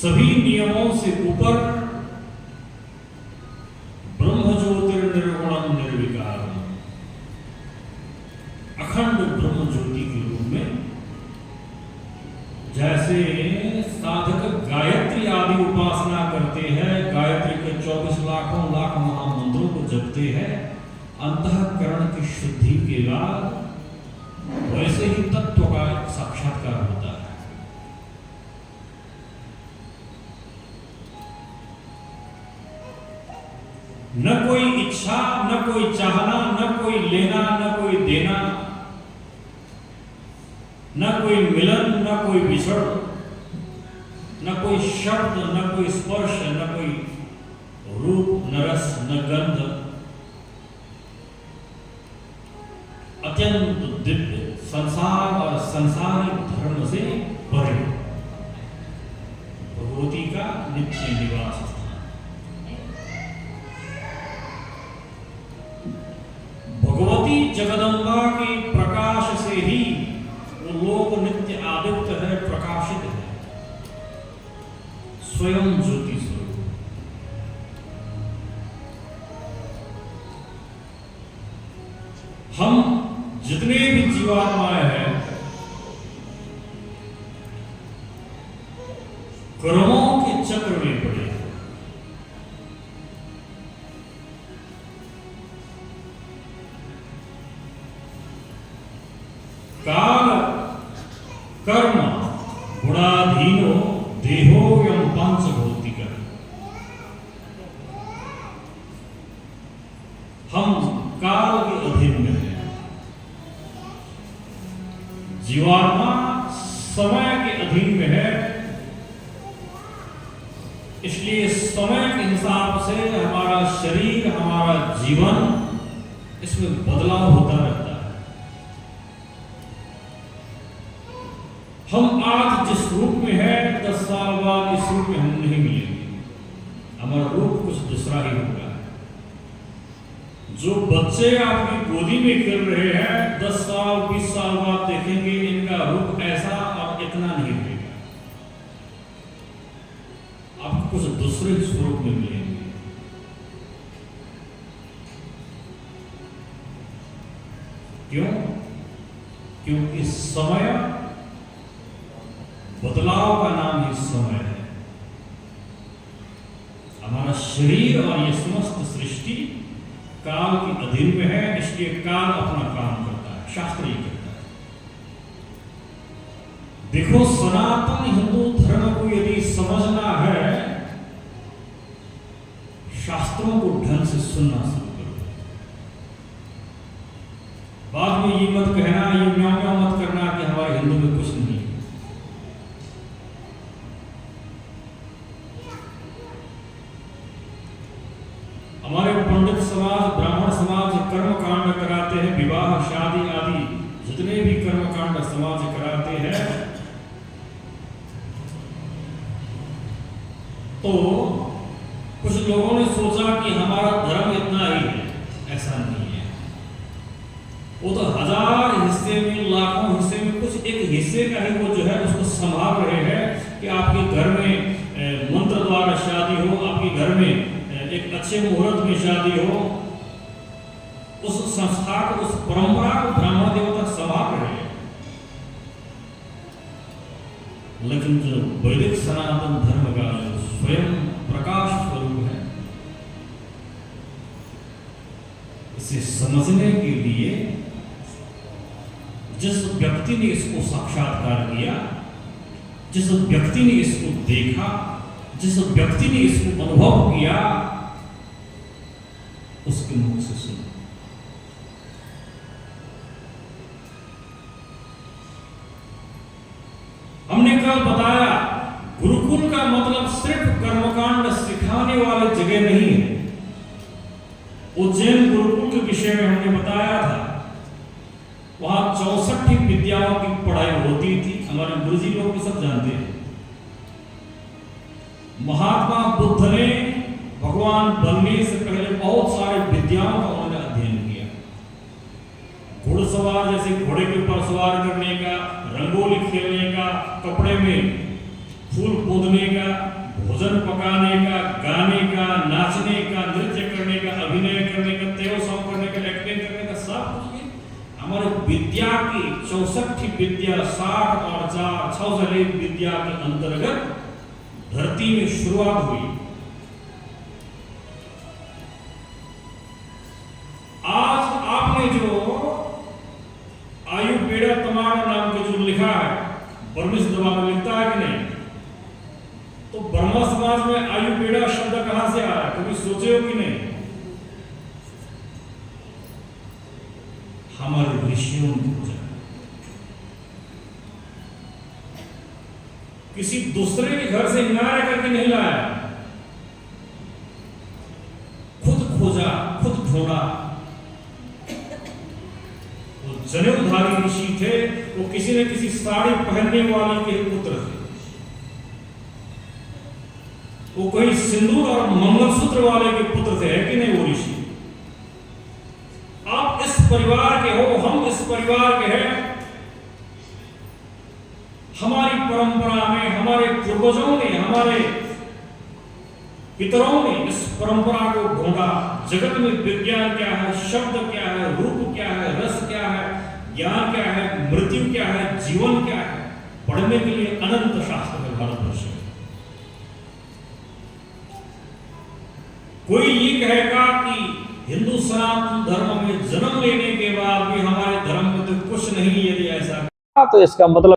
सभी नियमों से ऊपर ब्रह्म ज्योतिर्निर्गुण अंतःकरण की शुद्धि के बाद वैसे ही तत्व का साक्षात्कार होता है। न कोई इच्छा, न कोई चाहना, न कोई लेना, न कोई देना, न कोई मिलन, न कोई विछड़, न कोई शब्द, न कोई स्पर्श, न कोई रूप, न रस, न गंध। अत्यंत दिव्य संसार और संसारिक धर्म से परे भगवती का नित्य निवास स्थान। भगवती जगदम्बा के प्रकाश से ही वो लोक नित्य आदित्य है, प्रकाशित है, स्वयं ज्योति स्वरूप। हम जितने भी जीवात्माएं हैं, कर्मों के चक्र में पड़े, काल कर्म गुणाधीनो देहो यम पंचभौतिक। हम काल के अधीन में हैं। जीवात्मा समय के अधीन में है, इसलिए समय के हिसाब से हमारा शरीर, हमारा जीवन, इसमें बदलाव होता रहता है। हम आज जिस रूप में है, 10 साल बाद इस रूप में हम नहीं मिलेंगे, हमारा रूप कुछ दूसरा ही होगा। जो बच्चे आपकी गोदी में खेल रहे हैं, 10 साल 20 साल बाद देखेंगे इनका रूप ऐसा और इतना नहीं रहेगा, आपको कुछ दूसरे स्वरूप में मिलेंगे। क्यों? क्योंकि समय, बदलाव का नाम ही समय है। हमारा शरीर और ये समस्त सृष्टि काल के अधीन में है, इसलिए काल अपना काम करता है, शास्त्र ही करता है। देखो, सनातन हिंदू धर्म को यदि समझना है, शास्त्रों को ढंग से सुनना शुरू करो। बाद में ये मत कहना, ये म्याऊं म्याऊं मत करना कि हमारे हिंदू में कुछ नहीं है। हमारे पंडित समाज, ब्राह्मण समाज कर्म कांड कराते हैं, विवाह, शादी आदि जितने भी कर्म कांड समाज कराते हैं, तो कुछ लोगों ने सोचा कि हमारा धर्म इतना ही है। ऐसा नहीं है। वो तो 1000 हिस्से में, लाखों हिस्से में कुछ एक हिस्से का ही वो जो है उसको संभाल रहे हैं कि आपके घर में मंत्र द्वारा शादी हो, आपके घर में एक अच्छे मुहूर्त में शादी हो। उस संस्था को, उस परंपरा को ब्राह्मण देवता संभाल रहे हैं। लेकिन जो वैदिक सनातन धर्म का जो स्वयं प्रकाश स्वरूप है, इसे समझने के लिए जिस व्यक्ति ने इसको साक्षात्कार किया, जिस व्यक्ति ने इसको देखा, जिस व्यक्ति ने इसको अनुभव किया, उसके मुख से सुनो। हमने कल बताया, गुरुकुल का मतलब सिर्फ कर्मकांड सिखाने वाले जगह नहीं है। उज्जैन गुरुकुल के विषय में हमने बताया था, वहां 64 विद्याओं की पढ़ाई होती थी। हमारे गुरुजी लोग भी सब जानते हैं। महात्मा बुद्ध ने भगवान बनने से पहले बहुत सारे विद्याओं का उन्होंने अध्ययन किया। घुड़सवार जैसे घोड़े के ऊपर सवार करने का, रंगोली खेलने का, कपड़े में फूल पोंदने का, भोजन पकाने का, गाने का, नाचने का, नृत्य करने का, अभिनय करने का, तेव सॉन्ग करने का, एक्टिंग करने का, सब कुछ हमारे विद्या की 64 विद्या 60 और 4 6 विद्या के अंतर्गत धरती में शुरुआत हुई। आज पे जो आयुर्वेदा तमाम नाम के जो लिखा है, बर्मिश दवा में लिखता है कि नहीं? तो ब्रह्मा समाज में आयुर्वेदा शब्द कहां से आया, कभी सोचे हो कि नहीं? हमारे ऋषियों ने पूछा, किसी दूसरे के घर से न्याय करके नहीं लाया, खुद खोजा, खुद ढूंढा। वो जनेऊधारी ऋषि थे, वो किसी न किसी साड़ी पहनने वाले के पुत्र थे, वो कोई सिंदूर और मंगलसूत्र वाले के पुत्र थे, है कि नहीं वो ऋषि? आप इस परिवार के हो, हम इस परिवार के हैं। हमारी परंपरा में हमारे पूर्वजों ने, हमारे पितरों ने इस परंपरा को ढूंढा। जगत में विज्ञान क्या है, शब्द क्या है, रूप क्या है, रस क्या है, ज्ञान क्या है, मृत्यु क्या है, जीवन क्या है, पढ़ने के लिए अनंत शास्त्र है भारतवर्ष में। कोई ये कहेगा कि हिंदू सनातन धर्म में जन्म लेने के बाद भी हमारे धर्म में तो कुछ नहीं, यदि ऐसा तो इसका मतलब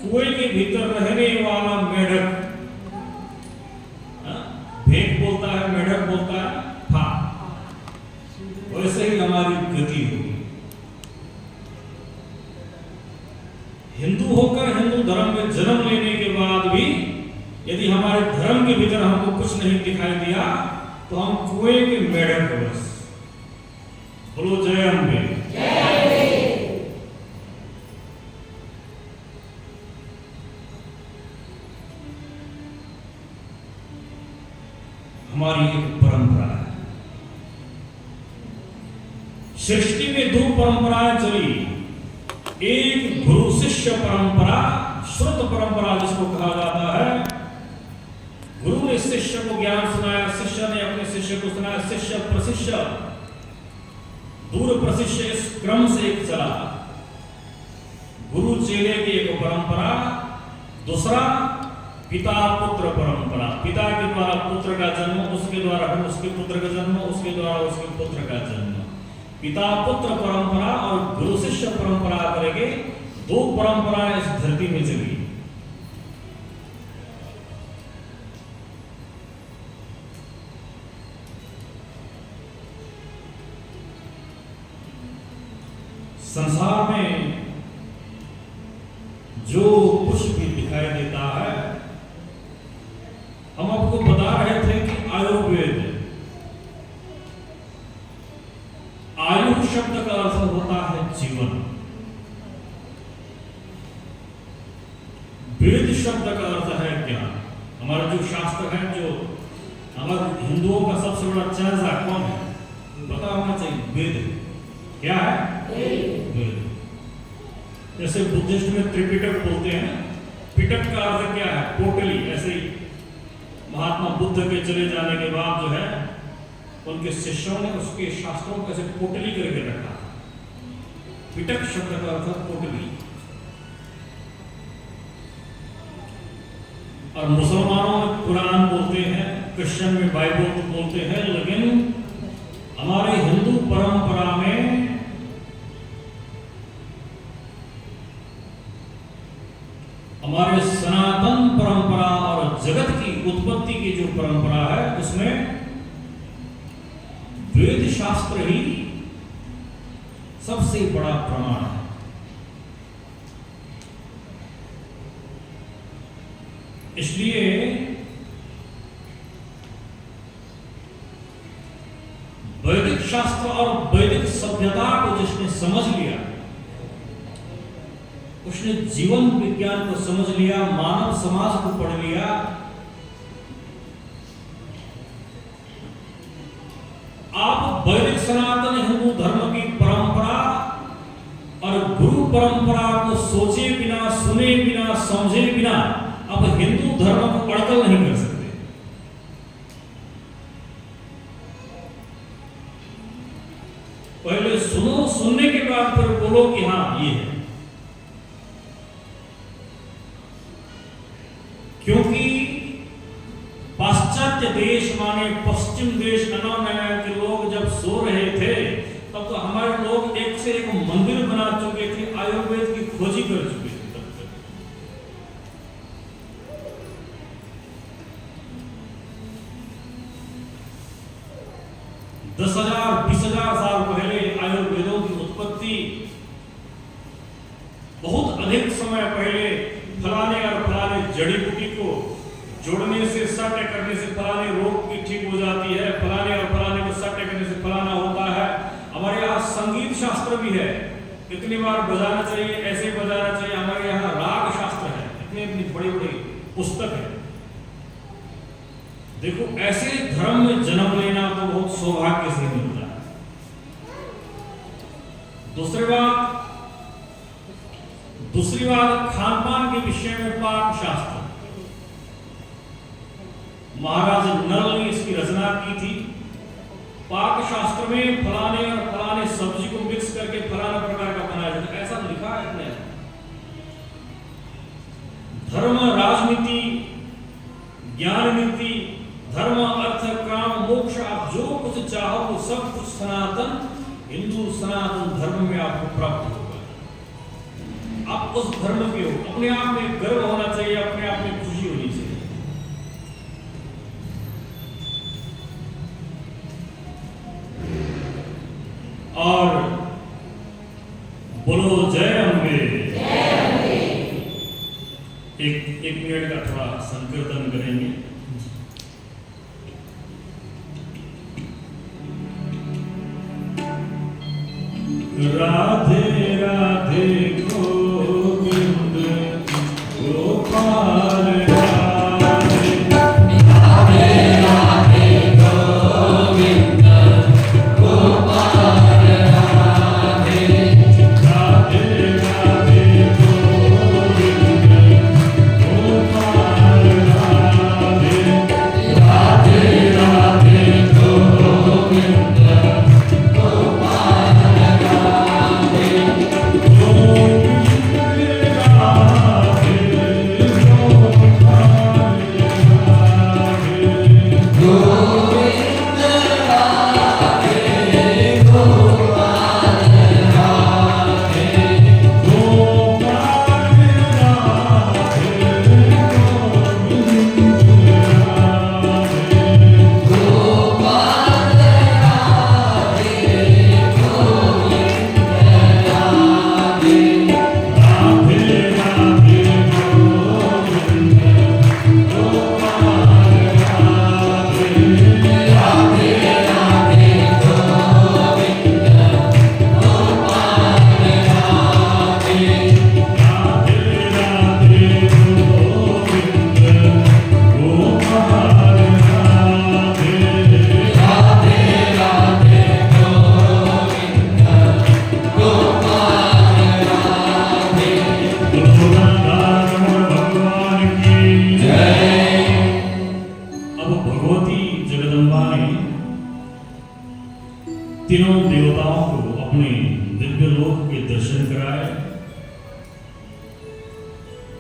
कुएं के भीतर रहने वाला मेढक भेक बोलता है, मेढक बोलता है फा, वैसे ही हमारी गति होगी। हिंदू होकर हिंदू धर्म में जन्म लेने के बाद भी यदि हमारे धर्म के भीतर हमको कुछ नहीं दिखाई दिया तो हम कुएं के मेढक हैं बस। बोलो जय अम्बे। हमारी एक परंपरा है, सृष्टि में दो परंपराएं चली, एक गुरु शिष्य परंपरा, श्रुत परंपरा जिसको कहा जाता है। गुरु ने शिष्य को ज्ञान सुनाया, शिष्य ने अपने शिष्य को सुनाया, शिष्य प्रशिष्य, दूर प्रशिष्य, इस क्रम से एक चला। गुरु चेले की एक परंपरा, दूसरा पिता पुत्र परंपरा, पिता के द्वारा पुत्र का जन्म, उसके द्वारा उसके पुत्र का जन्म, उसके द्वारा उसके पुत्र का जन्म, पिता पुत्र परंपरा और गुरु शिष्य परंपरा करके दो परंपराएं इस धरती में चली। संसार में जो कुछ भी दिखाई देता है, हम आपको बता रहे थे कि आयुर्वेद, आयु शब्द का अर्थ होता है जीवन, वेद शब्द का अर्थ है ज्ञान। हमारा जो शास्त्र है, जो हमारे हिंदुओं का सबसे बड़ा चर्चा कौन है, पता होना चाहिए, वेद। क्या है? वेद। जैसे बुद्धिस्ट में त्रिपिटक बोलते हैं, पिटक का अर्थ क्या है? पोटली। ऐसे ही महात्मा बुद्ध के चले जाने के बाद जो है उनके शिष्यों ने उसके शास्त्रों को ऐसे पोटली करके रखा। पिटक शब्द का अर्थ पोटली। और मुसलमानों में कुरान बोलते हैं, क्रिश्चियन में बाइबल बोलते हैं, लेकिन हमारे हिंदू परंपरा में हमारे सनातन परंपरा और जगत की उत्पत्ति की जो परंपरा है, उसमें वेद शास्त्र ही सबसे बड़ा प्रमाण है। इसलिए वैदिक शास्त्र और वैदिक सभ्यता को जिसने समझ लिया, उसने जीवन विज्ञान को समझ लिया, मानव समाज को पढ़ लिया, आप वैदिक सनातन हिंदू धर्म की परंपरा और गुरु परंपरा को सोचे बिना, सुने बिना, समझे बिना आप हिंदू धर्म को अड़कल नहीं कर सकते। पहले सुनो, सुनने के बाद फिर बोलो कि हाँ ये है। क्योंकि पाश्चात्य देश माने पश्चिम देश, 10,000 20,000 साल पहले आयुर्वेदों की उत्पत्ति, बहुत अधिक समय पहले फलाने और फलाने जड़ी बूटी को जोड़ने से, सट्टे करने से फलाने रोग की ठीक हो जाती है, फलाने और फलाने को सट्टे करने से फलाना होता है। हमारे यहाँ संगीत शास्त्र भी है, इतनी बार बजाना चाहिए, ऐसे बजाना चाहिए। हमारे यहाँ राग शास्त्र है, इतनी इतनी बड़ी बड़ी पुस्तक है। देखो, ऐसे धर्म में जन्म लेना तो बहुत सौभाग्य से मिलता है। दूसरी बात खान पान के विषय में पाक शास्त्र। महाराज नल ने इसकी रचना की थी। पाक शास्त्र में फलाने और फलाने सब्जी को मिक्स करके फलाना प्रकार का बनाया जाता है, ऐसा लिखा है इसने। धर्म, राजनीति, ज्ञान नीति, धर्म, अर्थ, काम, मोक्ष, आप जो कुछ चाहो वो सब कुछ सनातन हिंदू सनातन धर्म में आपको प्राप्त होगा। आप उस धर्म के हो, अपने आप में गर्व होना चाहिए, अपने आप में खुशी होनी चाहिए। और बोलो जय अम्बे। एक मिनट का थोड़ा संकीर्तन करेंगे। राधे राधे गोविंद गोपाल राधे, राधे राधे गोविंद गोपाल राधे, राधे राधे गोविंद गोपाल राधे, राधे राधे गोविंद तीनों देवताओं को अपने दिव्य लोक के दर्शन कराए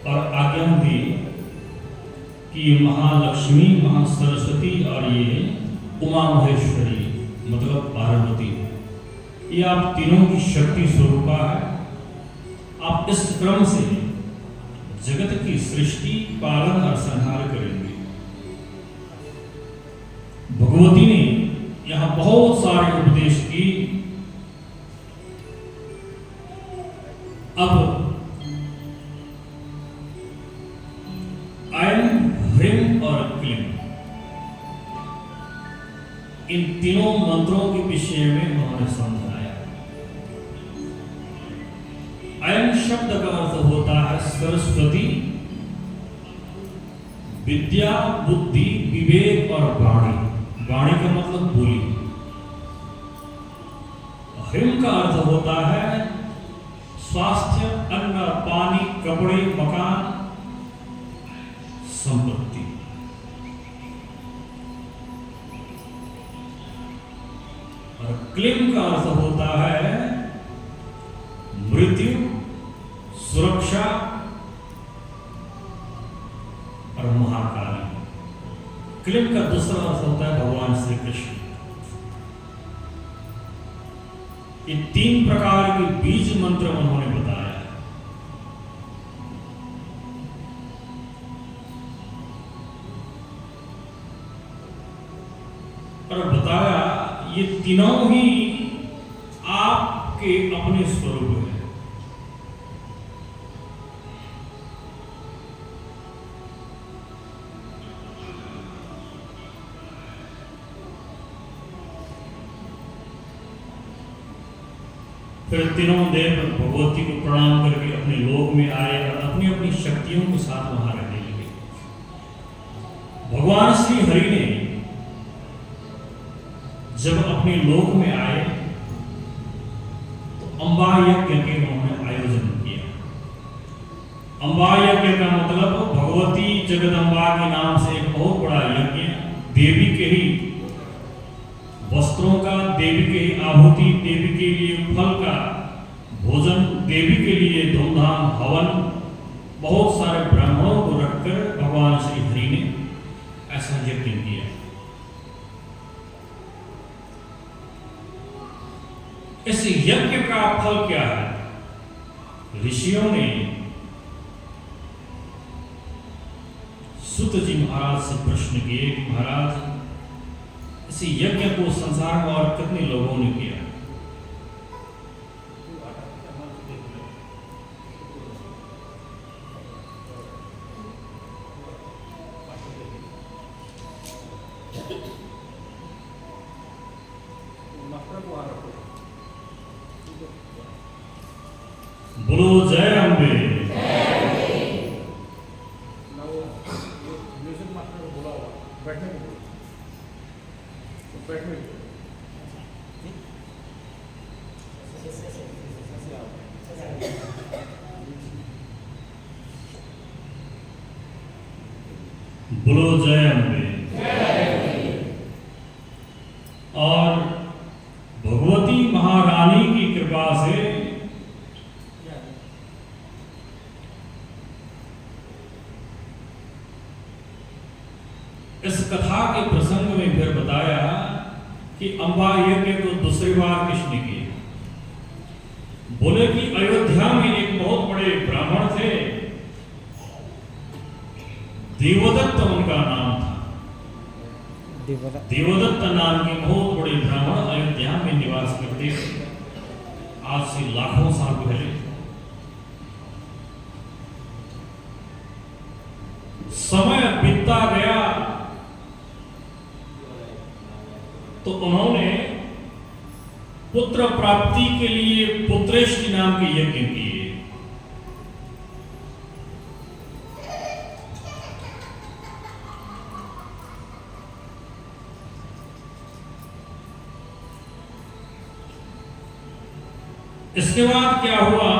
और आज्ञा दी कि महालक्ष्मी, महासरस्वती और ये उमा महेश्वरी मतलब पार्वती, ये आप तीनों की शक्ति स्वरूपा है। आप इस क्रम से जगत की सृष्टि, पालन और संहार करेंगे। भगवती ने यहाँ बहुत सारे उपदेश की। अब ऐम, ह्रीम और क्लीम, इन तीनों मंत्रों के विषय में उन्होंने समझाया। ऐम शब्द का अर्थ होता है सरस्वती, विद्या, बुद्धि, विवेक और वाणी। वाणी का मतलब बोली। ह्रीम का अर्थ होता है स्वास्थ्य, अन्न, पानी, कपड़े, मकान, संपत्ति। और क्लीम का अर्थ होता है मृत्यु, सुरक्षा और महाकाली। क्लीम का दूसरा अर्थ होता है भगवान श्री कृष्ण। ये तीन प्रकार के बीज मंत्र उन्होंने बताया। और बताया ये तीनों ही आपके अपने स्वरूप हैं। फिर तीनों देव भगवती को प्रणाम करके अपने लोक में आए और अपनी अपनी शक्तियों के साथ वहां रहने लगे। भगवान श्री हरि ने जब अपने लोक में आए तो अम्बा यज्ञ के उन्होंने आयोजन किया। अम्बा यज्ञ का मतलब भगवती जगदम्बा के नाम से एक बहुत बड़ा यज्ञ, देवी के ही वस्त्रों का, देवी के ही आहुति, देवी के लिए फल का भोजन, देवी के लिए धूमधाम हवन, बहुत सारे ब्राह्मणों को रखकर भगवान श्री हरि ने ऐसा यज्ञ किया। इस यज्ञ का फल क्या है? ऋषियों ने सूत जी महाराज से प्रश्न किए कि महाराज, इस यज्ञ को संसार में और कितने लोगों ने किया? बोलो जय अम्बे। बोलो जय अम्बे। और भगवती महारानी की कृपा से इस कथा के प्रसंग में फिर बताया कि अम्बा यज्ञ को दूसरी बार किसने किया? बोले कि अयोध्या में एक बहुत बड़े ब्राह्मण थे, देवदत्त उनका नाम था। देवदत्त नाम के बहुत बड़े ब्राह्मण अयोध्या में निवास करते थे, आज से लाखों साल पहले। समय बीतता गया तो उन्होंने पुत्र प्राप्ति के लिए पुत्रेष्टि नाम के यज्ञ किए। इसके बाद क्या हुआ?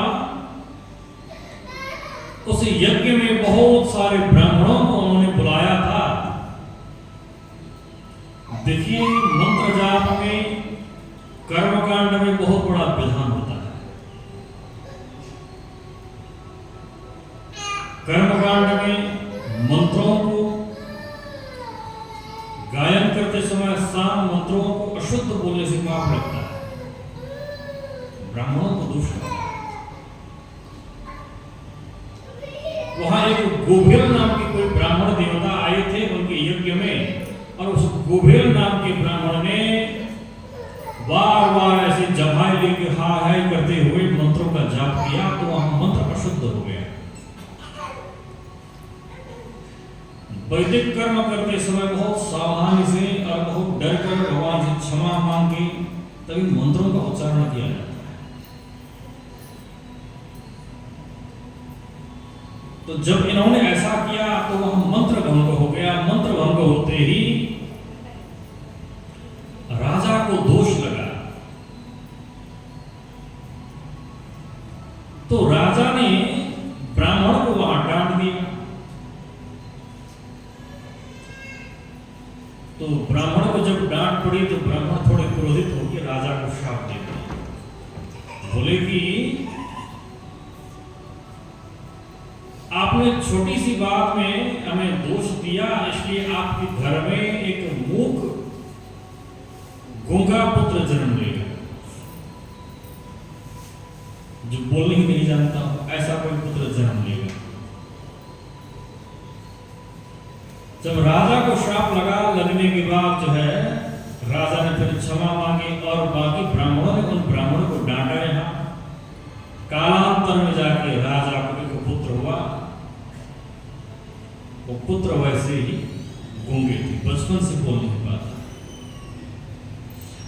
उस यज्ञ में बहुत सारे ब्राह्मणों को उन्होंने बुलाया था। देखिए, मंत्र जाप में, कर्मकांड में बहुत बड़ा विधान होता है। कर्मकांड में मंत्रों को गायन करते समय साम मंत्रों को अशुद्ध बोलने से पाप लगता है, ब्राह्मणों को दोष लगता है। वहां एक गोभेल नाम के कोई ब्राह्मण देवता आए थे उनके यज्ञ में, और उस गोभेल नाम के ब्राह्मण ने बार बार ऐसे जमाए लेके हाय करते हुए मंत्रों का जाप किया, तो वहां मंत्र अशुद्ध हो गया। वैदिक कर्म करते समय बहुत सावधानी से और बहुत डर कर भगवान से क्षमा मांग के तभी मंत्रों का उच्चारण किया जाता है। तो जब इन्होंने ऐसा किया तो वह मंत्र भंग हो गया। मंत्र भंग होते ही राजा को दोष लगा, तो राजा ने ब्राह्मण को वहां डांट दिया। तो ब्राह्मण को जब डांट पड़ी तो ब्राह्मण थोड़े क्रोधित होकर राजा को श्राप दे दिया। बोले कि आपने छोटी सी बात में हमें दोष दिया, इसलिए आपके घर में एक मूक गूंगा पुत्र जन्म लेगा, जो बोलने ही नहीं जानता, ऐसा कोई पुत्र जन्म लेगा। जब राजा को श्राप लगने के बाद जो है, राजा ने फिर क्षमा मांगी। अनादर में जाके राजा को एक पुत्र हुआ। वो पुत्र वैसे ही गूंगे थे, बचपन से बोल नहीं पाता।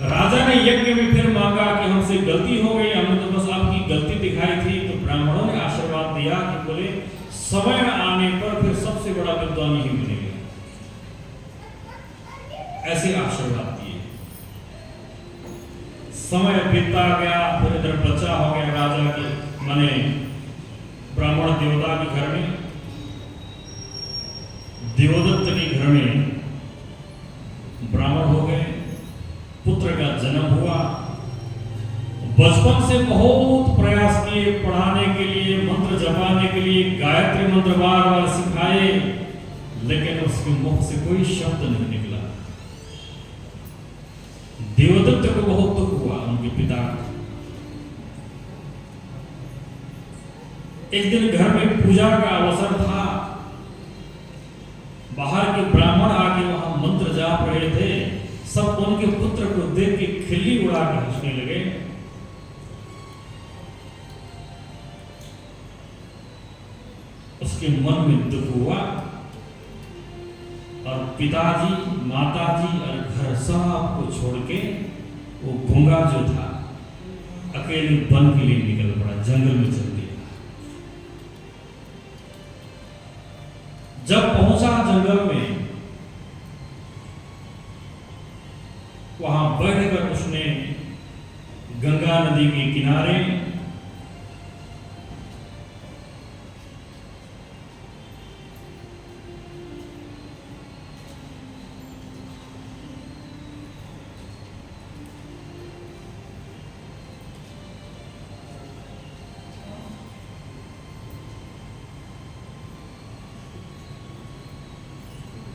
राजा ने यज्ञ में फिर मांगा कि हमसे गलती हो गई, हमने तो बस आपकी गलती दिखाई थी। तो ब्राह्मणों ने आशीर्वाद दिया कि बोले समय आने पर फिर सबसे बड़ा विद्वान ही बनेगा, ऐसे आशीर्वाद दिए। समय बीतता गया, फिर इधर बच्चा हो गया राजा के माने ब्राह्मण देवता के घर में, देवदत्त के घर में ब्राह्मण हो गए, पुत्र का जन्म हुआ। बचपन से बहुत प्रयास किए पढ़ाने के लिए, मंत्र जपाने के लिए, गायत्री मंत्र बार बार सिखाए, लेकिन उसके मुख से कोई शब्द नहीं निकला। देवदत्त को बहुत दुख हुआ उनके पिता को। एक दिन घर में पूजा का अवसर था, बाहर के ब्राह्मण आके वहां मंत्र जाप रहे थे। सब उनके पुत्र को देख के खिल्ली उड़ा के हंसने लगे। उसके मन में दुख हुआ और पिताजी, माताजी और घर सब को छोड़ के वो गूंगा जो था अकेले वन के लिए निकल पड़ा, जंगल में चल दिया। जब पहुंचा जंगल में, वहां बैठकर उसने गंगा नदी के किनारे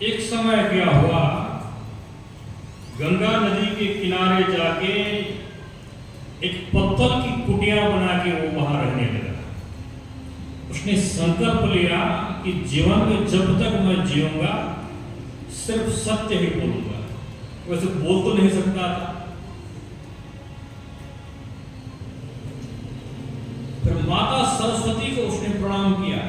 एक समय क्या हुआ, गंगा नदी के किनारे जाके एक पत्थर की कुटिया बना के वो वहां रहने लगा। उसने संकल्प लिया कि जीवन में जब तक मैं जीऊंगा सिर्फ सत्य ही बोलूंगा। वैसे बोल तो नहीं सकता था। फिर माता सरस्वती को उसने प्रणाम किया।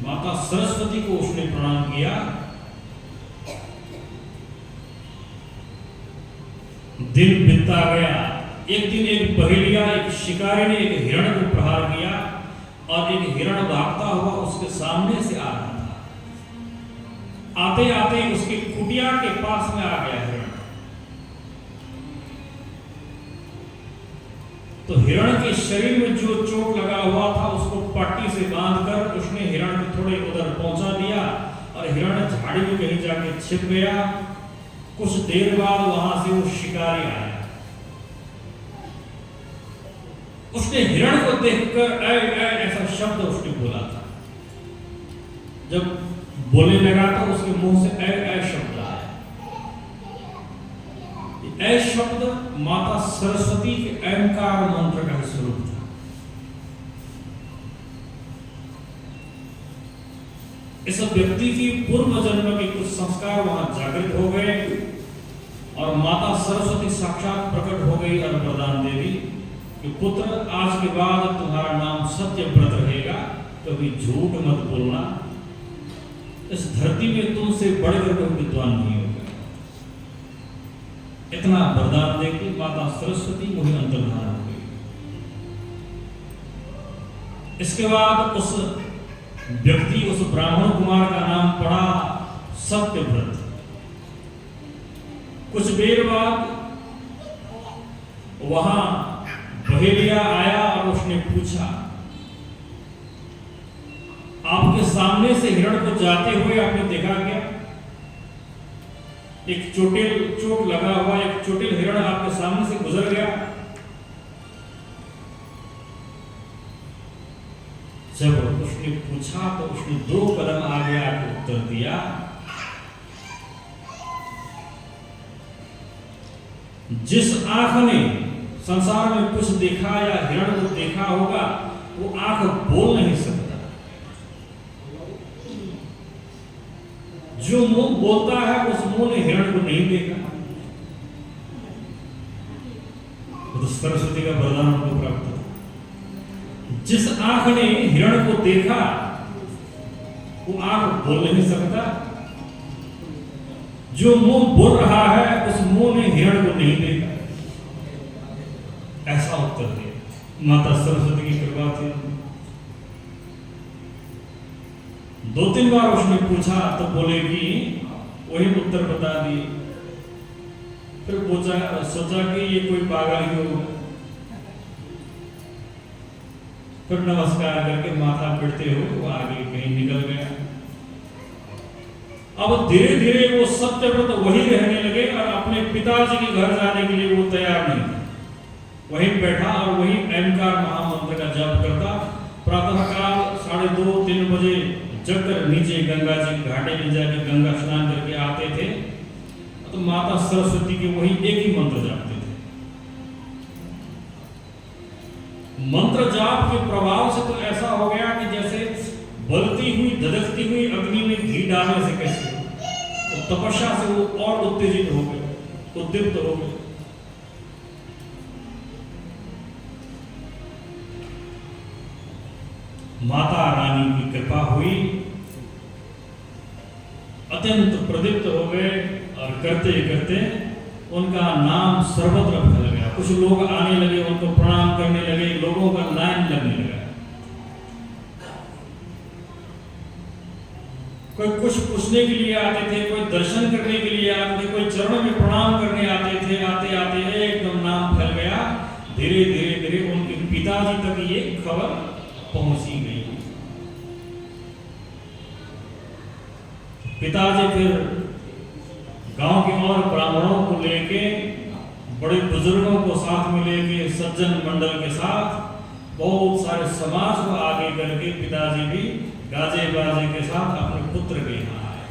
माता सरस्वती को उसने प्रणाम किया। दिन बीतता गया। एक दिन एक बहेलिया, एक शिकारी ने एक हिरण को प्रहार किया और एक हिरण भागता हुआ उसके सामने से आ रहा था। आते आते उसकी कुटिया के पास में आ गया हिरण। तो हिरण के शरीर में जो चोट लगा हुआ था उसको पट्टी से बांधकर उसने हिरण को थोड़े उधर पहुंचा दिया और हिरण झाड़ी में कहीं जाके छिप गया। कुछ देर बाद वहां से वो शिकारी आया। उसने हिरण को देखकर ऐ ऐसा शब्द उसने बोला था। जब बोलने लगा तो उसके मुंह से ऐ शब्द आया। ऐ शब्द माता सरस्वती के ऐंकार मंत्र का स्वरूप था। इस व्यक्ति की पूर्व जन्म के कुछ संस्कार वहां जागृत हो गए और माता सरस्वती साक्षात प्रकट हो गई और वरदान दे दी कि पुत्र, आज के बाद तुम्हारा नाम सत्य व्रत रहेगा, कभी झूठ मत बोलना। इस धरती में तुमसे बढ़कर कोई विद्वान नहीं होगा। इतना वरदान देकर माता सरस्वती वही अंतर्धान हो गई। इसके बाद उस व्यक्ति, उस ब्राह्मण कुमार का नाम पड़ा सत्यव्रत। कुछ देर बाद वहां बहेलिया आया और उसने पूछा, आपके सामने से हिरण को जाते हुए आपने देखा क्या? एक चोट लगा हुआ एक चोटिल हिरण आपके सामने से गुजर गया। जब उसने पूछा तो उसने 2 कदम आगे आकर उत्तर दिया, जिस आंख ने संसार में कुछ देखा या हिरण को देखा होगा वो आंख बोल नहीं सकता। जो मुंह बोलता है उस मुंह ने हिरण को नहीं देखा। सरस्वती का वरदान उनको प्राप्त था। जिस आंख ने हिरण को देखा वो आंख बोल नहीं सकता, जो मुंह बोल रहा है उस मुंह ने हिरण को नहीं देखा। ऐसा उत्तर दिया। माता सरस्वती की कृपा थी। 2-3 बार उसने पूछा तो बोले कि वही उत्तर बता दिए। फिर सोचा कि ये कोई पागल ही होगा। फिर नमस्कार करके माथा पीटते हुए वो आगे कहीं निकल गया। अब धीरे धीरे वो सत्य व्रत वही रहने लगे और अपने पिताजी के घर जाने के लिए वो तैयार नहीं था। वहीं बैठा और वही ऐंकार महामंत्र का जप करता। प्रातःकाल 2:30-3 बजे जगकर नीचे गंगा जी घाटे में जाकर गंगा स्नान करके आते थे तो माता सरस्वती के वही एक ही मंत्र जापते थे। मंत्र जाप के प्रभाव से तो ऐसा हो गया कि जैसे बलती हुई धधकती हुई अग्नि में घी डालने से कैसे तो तपस्या से वो और उत्तेजित हो गए, उद्दीप्त हो गए। माता रानी की कृपा हुई, अत्यंत प्रदीप्त हो गए और करते करते उनका नाम सर्वत्र फैल गया। कुछ लोग आने लगे, उनको प्रणाम करने लगे, लोगों का लाइन लगने लगा। कोई कुछ पूछने के लिए आते थे, कोई दर्शन करने के लिए आते थे, कोई चरणों में प्रणाम करने आते थे। आते आते एकदम नाम फैल गया। धीरे धीरे धीरे उनके पिताजी तक ये खबर पहुंची गई। पिताजी फिर गांव के और ब्राह्मणों को लेके, बड़े बुजुर्गों को साथ में लेके, सज्जन मंडल के साथ बहुत सारे समाज को आगे करके पिताजी भी गाजे बाजे के साथ अपने पुत्र के यहाँ आए।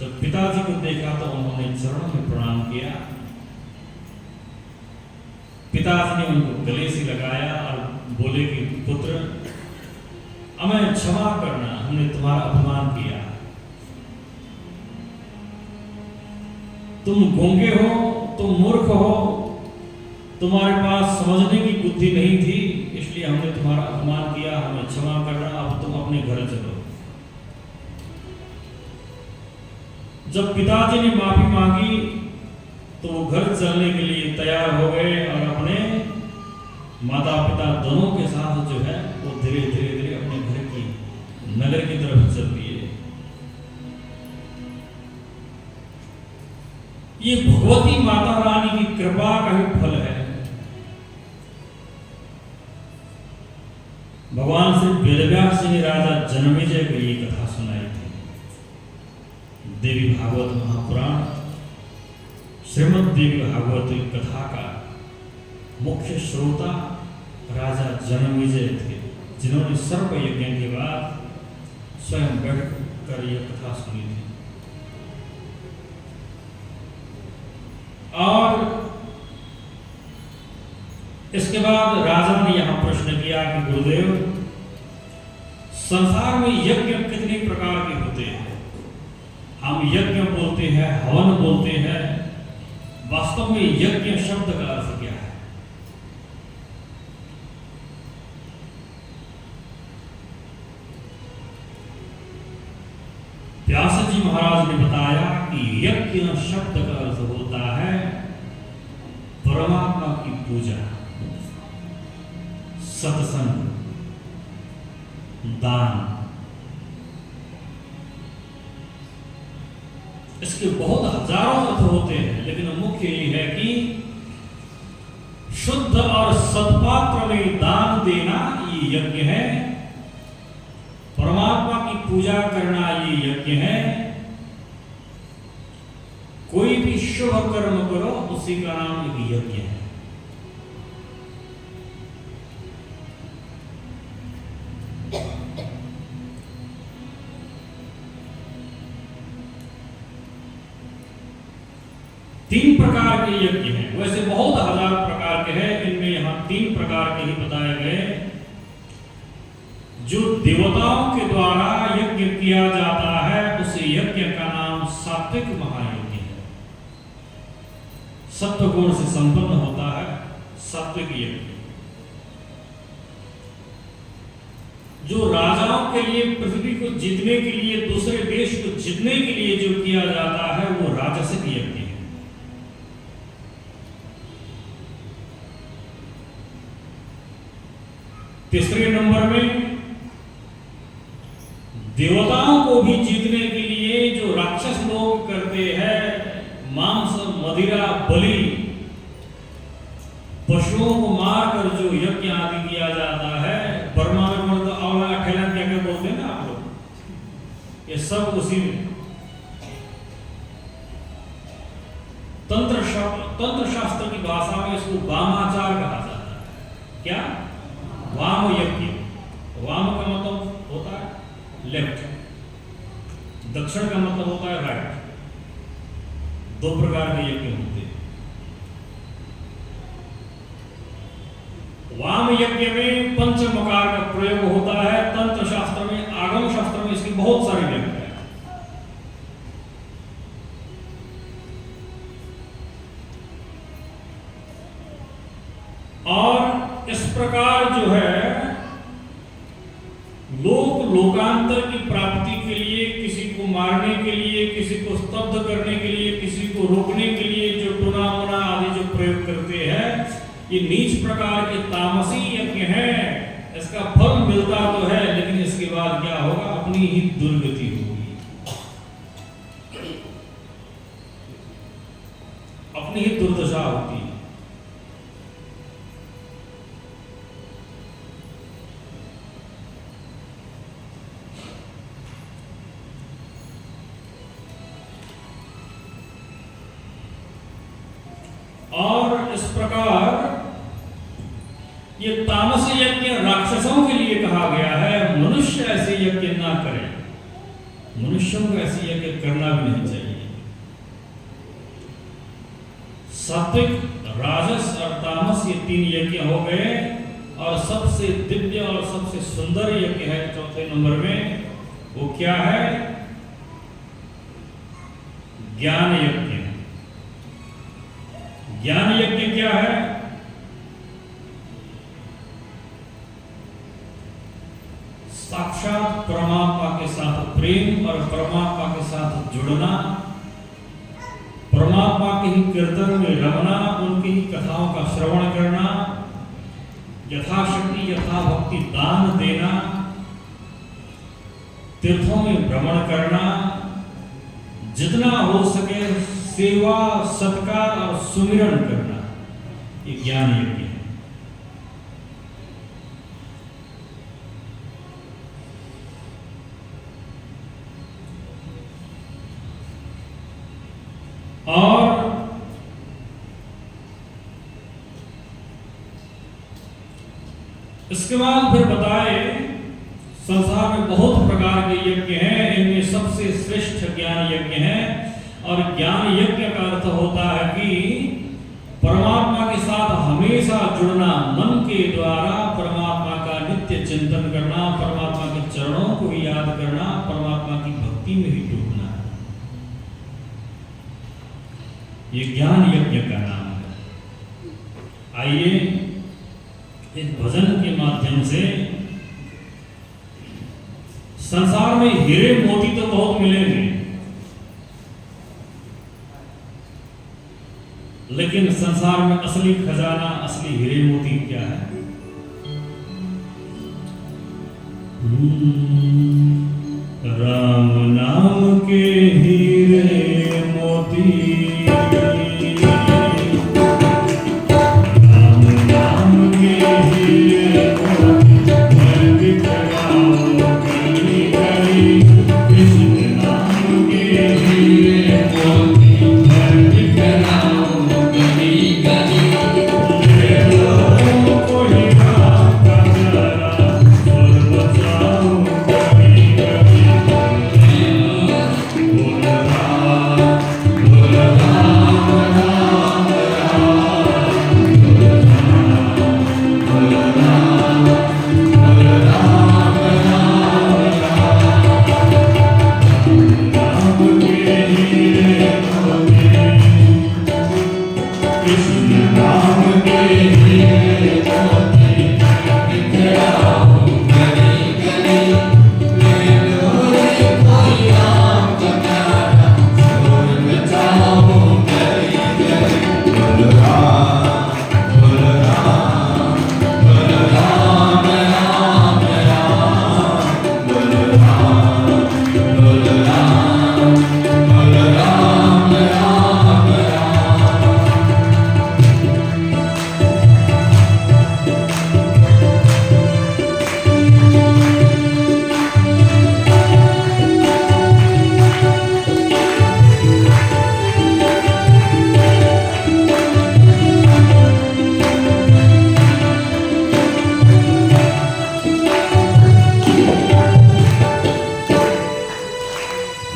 जब पिताजी को देखा तो उन्होंने चरणों में प्रणाम किया। पिताजी ने उनको गले से लगाया और बोले कि पुत्र, हमें क्षमा करना, हमने तुम्हारा अपमान किया। तुम गूंगे हो, तुम मूर्ख हो, तुम्हारे पास समझने की बुद्धि नहीं थी, इसलिए हमने तुम्हारा अपमान किया, हमें क्षमा करना। अब तुम अपने घर चलो। जब पिताजी ने माफी मांगी तो वो घर चलने के लिए तैयार हो गए और अपने माता पिता दोनों के साथ जो है वो धीरे धीरे धीरे अपने घर की नगर की तरफ चल दिए। ये भगवती माता रानी की कृपा का ही फल है। भगवान श्री वेदव्यास जी ने राजा जनमेजय को ये कथा सुनाई थी। देवी भागवत महापुराण श्रीमद् देवी भागवत कथा का मुख्य श्रोता राजा जनमेजय थे, जिन्होंने सर्प यज्ञ के बाद स्वयं बैठकर यह कथा सुनी थी। और इसके बाद राजा ने यहां प्रश्न किया कि गुरुदेव, संसार में यज्ञ कितने प्रकार के होते हैं? हम यज्ञ बोलते हैं, हवन बोलते हैं, वास्तव में यज्ञ शब्द का अर्थ क्या है? व्यास जी महाराज ने बताया कि यज्ञ शब्द का अर्थ होता है परमात्मा की पूजा, सत्संग, दान। इसके बहुत हजारों अर्थ होते हैं, लेकिन मुख्य ये है कि शुद्ध और सत्पात्र में दान देना ये यज्ञ है, परमात्मा की पूजा करना ये यज्ञ है। कोई भी शुभ कर्म करो उसी का नाम एक यज्ञ है। तीन प्रकार के यज्ञ हैं, वैसे बहुत हजार प्रकार के हैं, इनमें यहां 3 प्रकार के ही बताए गए। जो देवताओं के द्वारा यज्ञ किया जाता है उस यज्ञ का नाम सात्विक महायज्ञ है। सत्व गुण से संपन्न होता है। सात्विक यज्ञ, जो राजाओं के लिए पृथ्वी को जीतने के लिए, दूसरे देश को जीतने के लिए जो किया जाता है वो राजसिक यज्ञ है। तीसरे नंबर में देवताओं को भी जीतने के लिए जो राक्षस लोग करते हैं, मांस मदिरा बलि, पशुओं को मारकर जो यज्ञ आदि किया जाता है, बर्मा में बोलते अवला ठेला क्या क्या बोलते हैं ना आप लोग, ये सब उसी में। तंत्र शास्त्र की भाषा में इसको वामाचार कहा जाता है। क्या? वाम यज्ञ। वाम का मतलब होता है लेफ्ट, दक्षिण का मतलब होता है राइट। दो प्रकार के यज्ञ होते हैं। वाम यज्ञ में पंचमकार का प्रयोग होता है। तंत्र शास्त्र में, आगम शास्त्र में इसकी बहुत सारी व्याख्या है। और इस प्रकार जो है लोकांतर की प्राप्ति के लिए, किसी को मारने के लिए, किसी को स्तब्ध करने के लिए, किसी को रोकने के लिए जो टुना मुना आदि जो प्रयोग करते हैं, ये नीच प्रकार के तामसी यज्ञ है। इसका फल मिलता तो है, लेकिन इसके बाद क्या होगा? अपनी ही दुर्गति होगी, अपनी ही दुर्दशा होती है। और इस प्रकार ये तामस यज्ञ राक्षसों के लिए कहा गया है। मनुष्य ऐसे यज्ञ ना करें, मनुष्यों को ऐसे यज्ञ करना भी नहीं चाहिए। सात्विक, राजस और तामस ये तीन यज्ञ हो गए। और सबसे दिव्य और सबसे सुंदर यज्ञ है चौथे नंबर में, वो क्या है? ज्ञान यज्ञ। ज्ञान यज्ञ क्या है? साक्षात परमात्मा के साथ प्रेम और परमात्मा के साथ जुड़ना, परमात्मा के ही कीर्तन में रमना, उनकी ही कथाओं का श्रवण करना, यथाशक्ति यथाभक्ति दान देना, तीर्थों में भ्रमण करना, जितना हो सके सेवा सत्कार और सुमिरन करना, ये ज्ञान यज्ञ है। और इसके बाद फिर बताए संसार में बहुत प्रकार के यज्ञ हैं, इनमें सबसे श्रेष्ठ ज्ञान यज्ञ है। और ज्ञान यज्ञ का अर्थ होता है कि परमात्मा के साथ हमेशा जुड़ना, मन के द्वारा परमात्मा का नित्य चिंतन करना, परमात्मा के चरणों को याद करना, परमात्मा की भक्ति में ही डूबना, ये ज्ञान यज्ञ का नाम है। आइए इस भजन के माध्यम से, संसार में हीरे मोती तो बहुत मिलेंगे, लेकिन संसार में असली खजाना, असली हीरे मोती क्या है? राम नाम के हीरे मोती, राम नाम के हीरे मोती, मैं बिखराऊं गली गली, कृष्ण नाम के हीरे मोती, मैं बिखराऊं Thank you.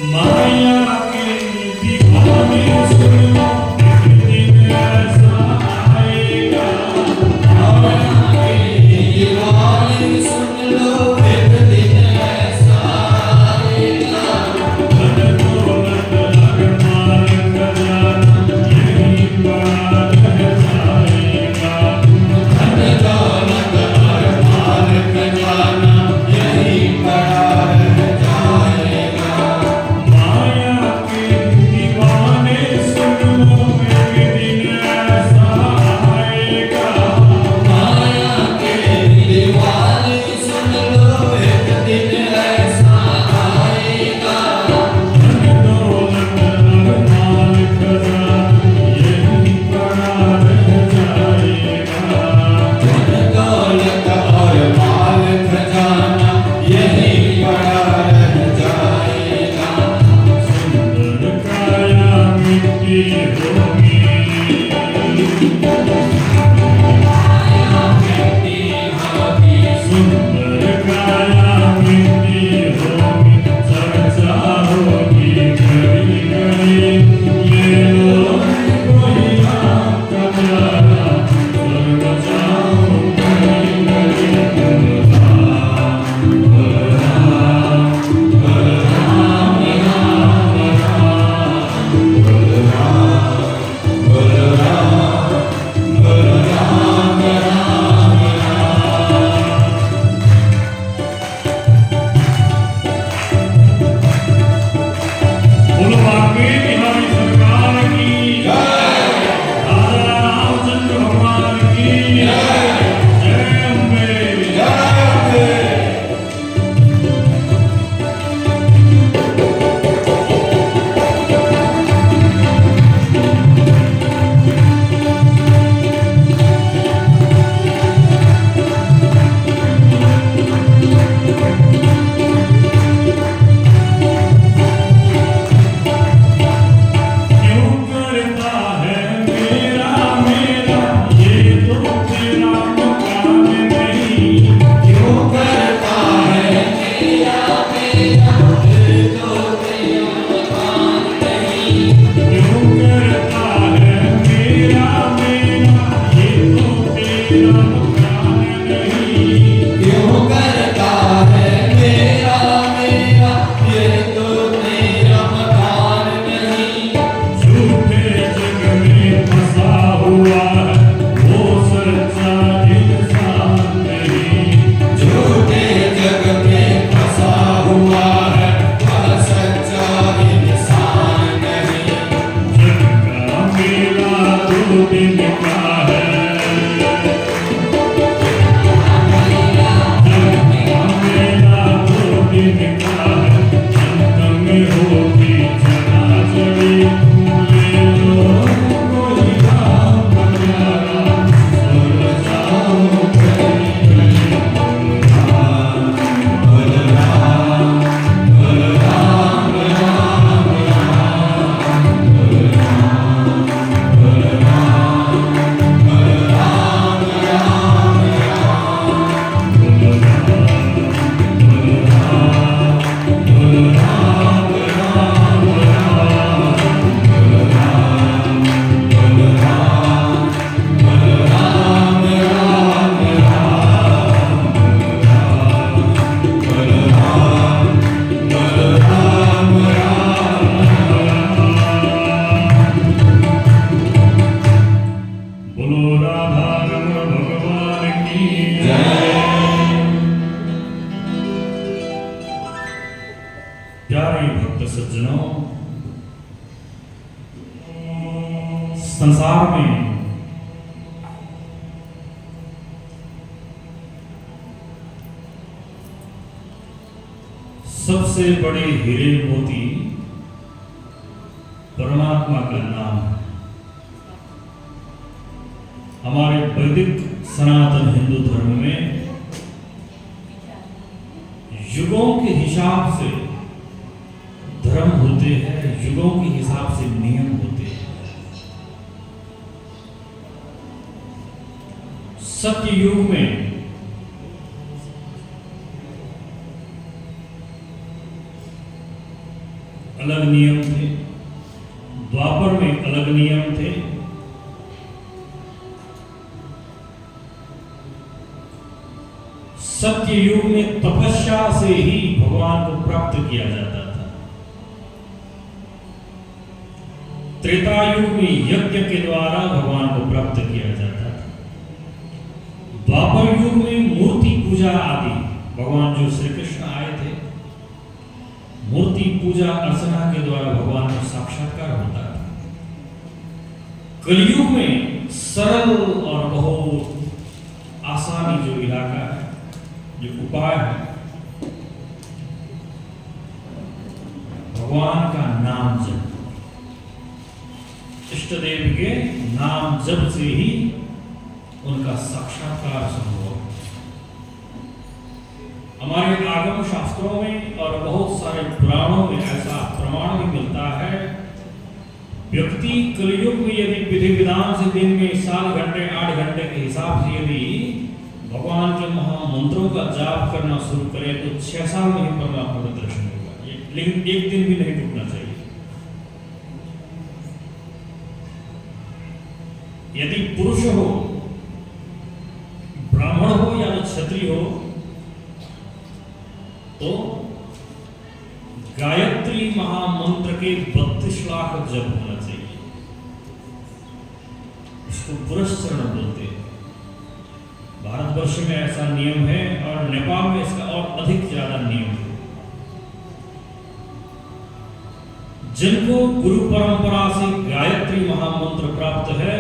माया के दीवाने सुन लो, एक दिन ऐसा आएगा। माया के दीवाने सुन लो, एक दिन ऐसा आएगा। धन दौलत अरमान खजाना यहीं पड़ा रह जाएगा। धन दौलत अरमान खजाना यहीं पड़ा रह जाएगा। माया के दीवाने सुन लो, एक दिन ऐसा आएगा। माया के दीवाने सुन लो, एक दिन ऐसा आएगा। धन दौलत अरमान खजाना यहीं पड़ा रह जाएगा। धन दौलत और माल खजाना यहीं पड़ा रह जाएगा। सुंदर काया मिट्टी होगी, सुंदर काया मिट्टी होगी, चर्चा होगी घड़ी घड़ी। ये लोग कोई आपका प्यारा, स्वर्ग जाऊं घड़ी घड़ी। बोलो बाकी बिहारी सरकार की जय, राजा रामचंद्र भगवान की जय, जय अम्बे। क्यों करता है मेरा मेरा, ये तो तेरा मकान नहीं। क्यों करता है मेरा मेरा, ये तो तेरा मकान नहीं। क्यों करता है मेरा मेरा, ये तो तेरा मकान नहीं। क्यों करता है मेरा मेरा, ये तो तेरा मकान नहीं। झूठे जग में फंसा हुआ है, वो सच्चा इंसान नहीं। झूठे जग में फंसा हुआ है, वह सच्चा इंसान नहीं। जग का मेला 2 दिन का है, जग का मेला 2 दिन का है, अंत में होगी चढ़ाचढ़ी। ये लोग कोई आपका प्यारा, स्वर्ग जाऊं घड़ी घड़ी। बोलो राधा रमण भगवान की जय। प्यारे भक्त सज्जनों, संसार में सबसे बड़े हीरे मोती परमात्मा का नाम है। हमारे वैदिक सनातन हिंदू धर्म में युगों के हिसाब से धर्म होते हैं, युगों के हिसाब से नियम होते हैं। सत्य युग में अलग नियम थे, द्वापर में अलग नियम थे। सत्य युग में तपस्या से ही भगवान को प्राप्त किया जाता था। त्रेता युग में यज्ञ के द्वारा भगवान को प्राप्त किया जाता था। द्वापर युग में मूर्ति पूजा आदि, भगवान जो श्री कृष्ण आए थे, मूर्ति पूजा अर्चना के द्वारा भगवान का साक्षात्कार होता था। कलयुग में सरल और बहुत आसानी जो इलाका है, जो उपाय है, भगवान का नाम जप, इष्ट देव के नाम जप से ही उनका साक्षात्कार संभव है। हमारे आगम शास्त्रों में और बहुत सारे पुराणों में ऐसा प्रमाण भी मिलता है। व्यक्ति कलयुग में यदि विधि विधान से दिन में 7 घंटे 8 घंटे के हिसाब से यदि भगवान के महामंत्रों का जाप करना शुरू करे तो 6 साल में ही परमात्मा का दर्शन होगा, लेकिन एक दिन भी नहीं टूटना चाहिए। यदि पुरुष हो, ब्राह्मण हो या तो क्षत्रिय हो, तो गायत्री महामंत्र के 32 लाख जप होना चाहिए। इसको पुरस्चरण बोलते हैं। भारतवर्ष में ऐसा नियम है और नेपाल में इसका और अधिक ज्यादा नियम है। जिनको गुरु परंपरा से गायत्री महामंत्र प्राप्त है,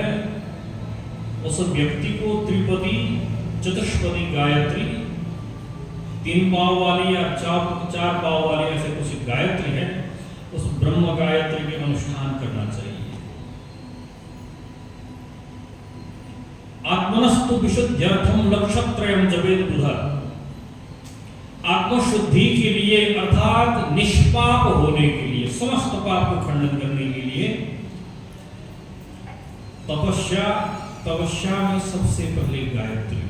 उस व्यक्ति को त्रिपदी चतुष्पदी गायत्री, 3 पाव वाली या 4 पाव वाली ऐसे कुछ गायत्री है, उस ब्रह्म गायत्री के अनुष्ठान करना चाहिए। आत्मनस्तु विशुद्ध्यर्थम लक्षत्रयम् जपेत बुधा। आत्मशुद्धि के लिए अर्थात निष्पाप होने के लिए, समस्त पाप को खंडन करने के लिए तपस्या में सबसे पहले गायत्री।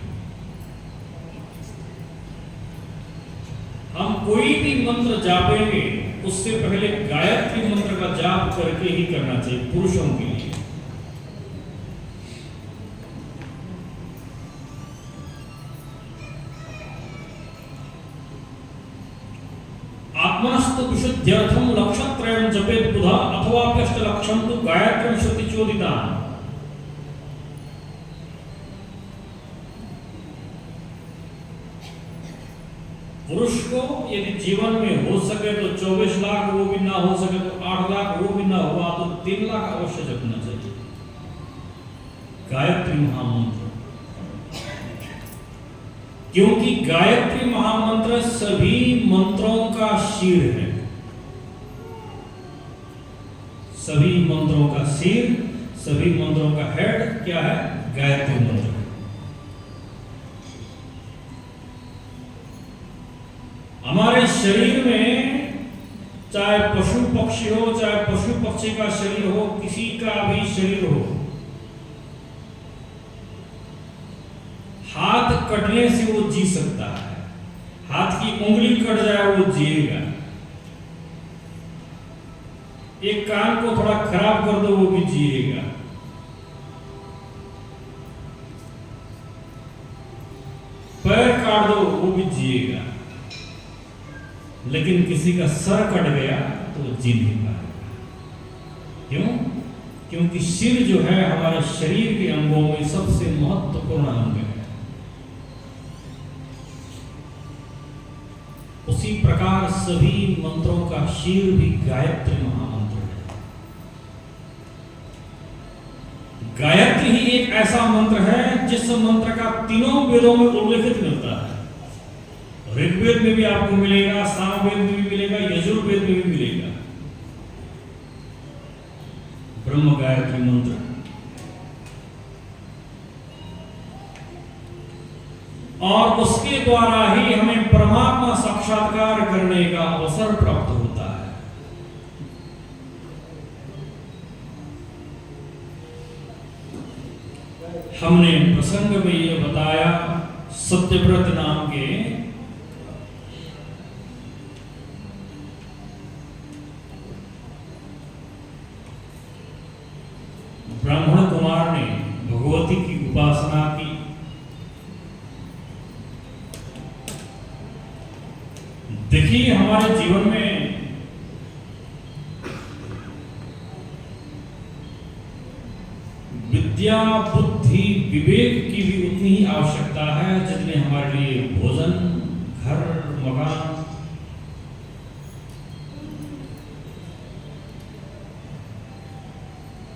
हम कोई भी मंत्र जापेंगे उससे पहले गायत्री मंत्र का जाप करके ही करना चाहिए, पुरुषों के लिए। आत्मनस्तु विशुद्ध्यर्थम लक्षत्रयम् जपेत बुधा अथवा अष्टलक्षं तु गायत्रीं श्रुतिचोदिताम्। पुरुष को यदि जीवन में हो सके तो 24 लाख, वो भी ना हो सके तो 8 लाख, वो भी ना हुआ तो 3 लाख अवश्य जपना चाहिए गायत्री महामंत्र। क्योंकि गायत्री महामंत्र सभी मंत्रों का शीर है। सभी मंत्रों का शीर, सभी मंत्रों का हेड क्या है? गायत्री मंत्र। हमारे शरीर में चाहे पशु पक्षी हो, चाहे पशु पक्षी का शरीर हो, किसी का भी शरीर हो, हाथ कटने से वो जी सकता है। हाथ की उंगली कट जाए वो जिएगा। एक कान को थोड़ा खराब कर दो वो भी जिएगा। पैर काट दो वो भी जिएगा। लेकिन किसी का सर कट गया तो जी नहीं पाएगा। क्यों? क्योंकि सिर जो है हमारे शरीर के अंगों में सबसे महत्वपूर्ण अंग है। उसी प्रकार सभी मंत्रों का शीर भी गायत्री महामंत्र है। गायत्री ही एक ऐसा मंत्र है जिस मंत्र का तीनों वेदों में उल्लेखित मिलता है। ऋग्वेद में भी आपको मिलेगा, सामवेद में भी मिलेगा, यजुर्वेद में भी मिलेगा। ब्रह्म गायत्री मंत्र। और उसके द्वारा ही हमें परमात्मा साक्षात्कार करने का अवसर प्राप्त होता है। हमने प्रसंग में यह बताया, सत्यव्रत नाम के ब्राह्मण कुमार ने भगवती की उपासना की। देखिए हमारे जीवन में विद्या, बुद्धि, विवेक की भी उतनी ही आवश्यकता है जितने हमारे लिए भोजन, घर, मकान।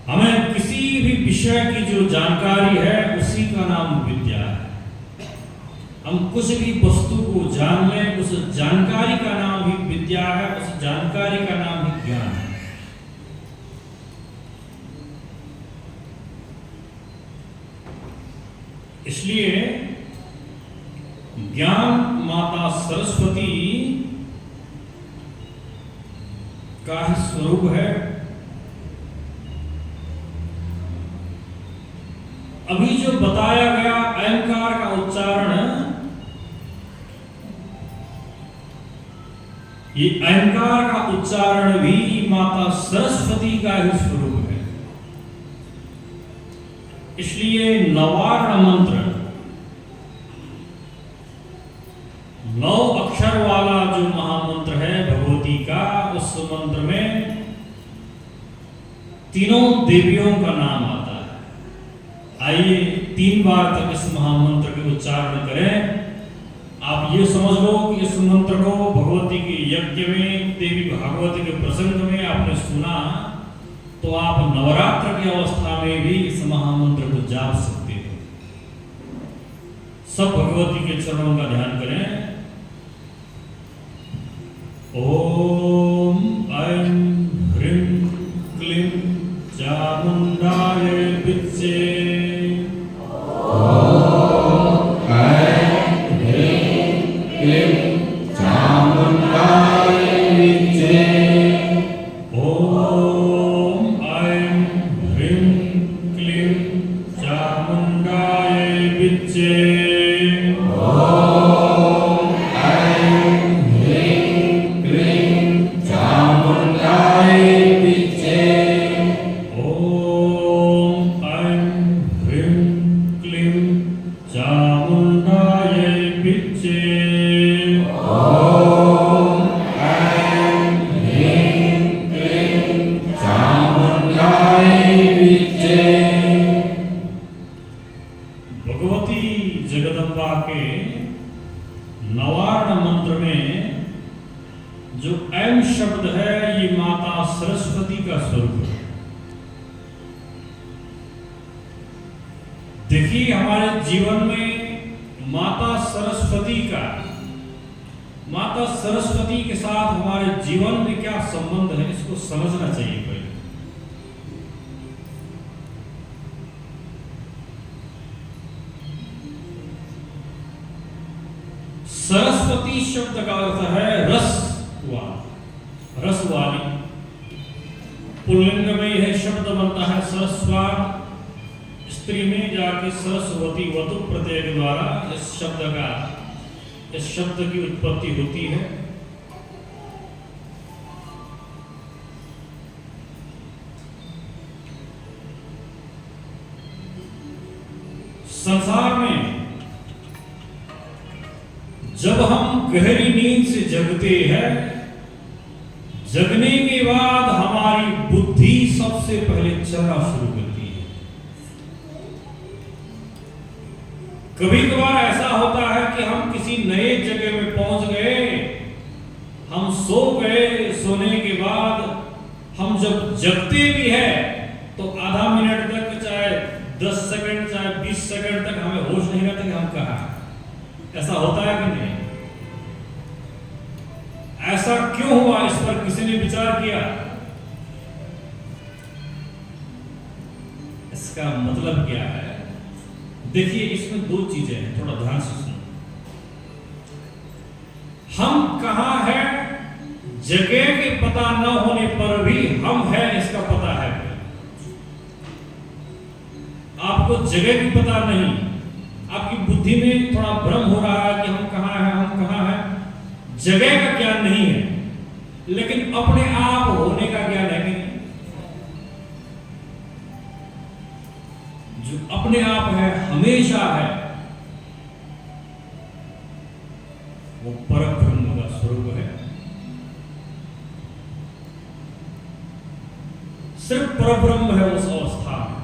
हमें किसी भी विषय की जो जानकारी है उसी का नाम विद्या है। हम कुछ भी वस्तु को जान लें, उस जानकारी का नाम ही विद्या है, उस जानकारी का नाम ही ज्ञान है। इसलिए ज्ञान माता सरस्वती का ही स्वरूप है। अभी जो बताया गया अहंकार का उच्चारण, ये अहंकार का उच्चारण भी माता सरस्वती का ही स्वरूप है। इसलिए नवार्ण मंत्र 9 अक्षर वाला जो महामंत्र है भगवती का, उस मंत्र में तीनों देवियों का नाम आता है। आइए 3 बार तक इस महामंत्र के उच्चारण करें। आप ये समझ लो कि इस मंत्र को भगवती के यज्ञ में, देवी भागवती के प्रसंग में आपने सुना, तो आप नवरात्र की अवस्था में भी इस महामंत्र को जाप सकते हो। सब भगवती के चरणों का ध्यान करें। ओम ऐं ह्रीं क्लीं चामुंडाय विद्महे। देखिए हमारे जीवन में माता सरस्वती के साथ हमारे जीवन में क्या संबंध है, इसको समझना चाहिए पहले। सरस्वती शब्द का अर्थ है रस वाली। पुल्लिंग में यह शब्द बनता है सरस्वा, स्त्री में जाके सरस्वती वतु प्रत्यय के द्वारा इस शब्द की उत्पत्ति होती है। संसार में जब हम गहरी नींद से जगते हैं, जगने के बाद हमारी बुद्धि सबसे पहले चलना शुरू करती है। कभी कभार ऐसा होता है कि हम किसी नए जगह में पहुंच गए, हम सो गए, सोने के बाद हम जब जगते भी है तो आधा मिनट तक, चाहे 10 सेकंड, चाहे 20 सेकंड तक हमें होश नहीं रहता कि हम कहाँ हैं। ऐसा होता है कि नहीं? ऐसा क्यों हुआ, इस पर किसी ने विचार किया? इसका मतलब क्या है? देखिए इसमें 2 चीजें हैं, थोड़ा ध्यान से सुनो। हम कहां हैं, जगह के पता न होने पर भी हम हैं इसका पता है। आपको जगह की पता नहीं, आपकी बुद्धि में थोड़ा भ्रम हो रहा है कि हम कहां हैं, जगह का ज्ञान नहीं है, लेकिन अपने आप होने का ज्ञान है कि नहीं? हमेशा है, वो परब्रह्म का स्वरूप है। सिर्फ परब्रह्म है उस अवस्था में।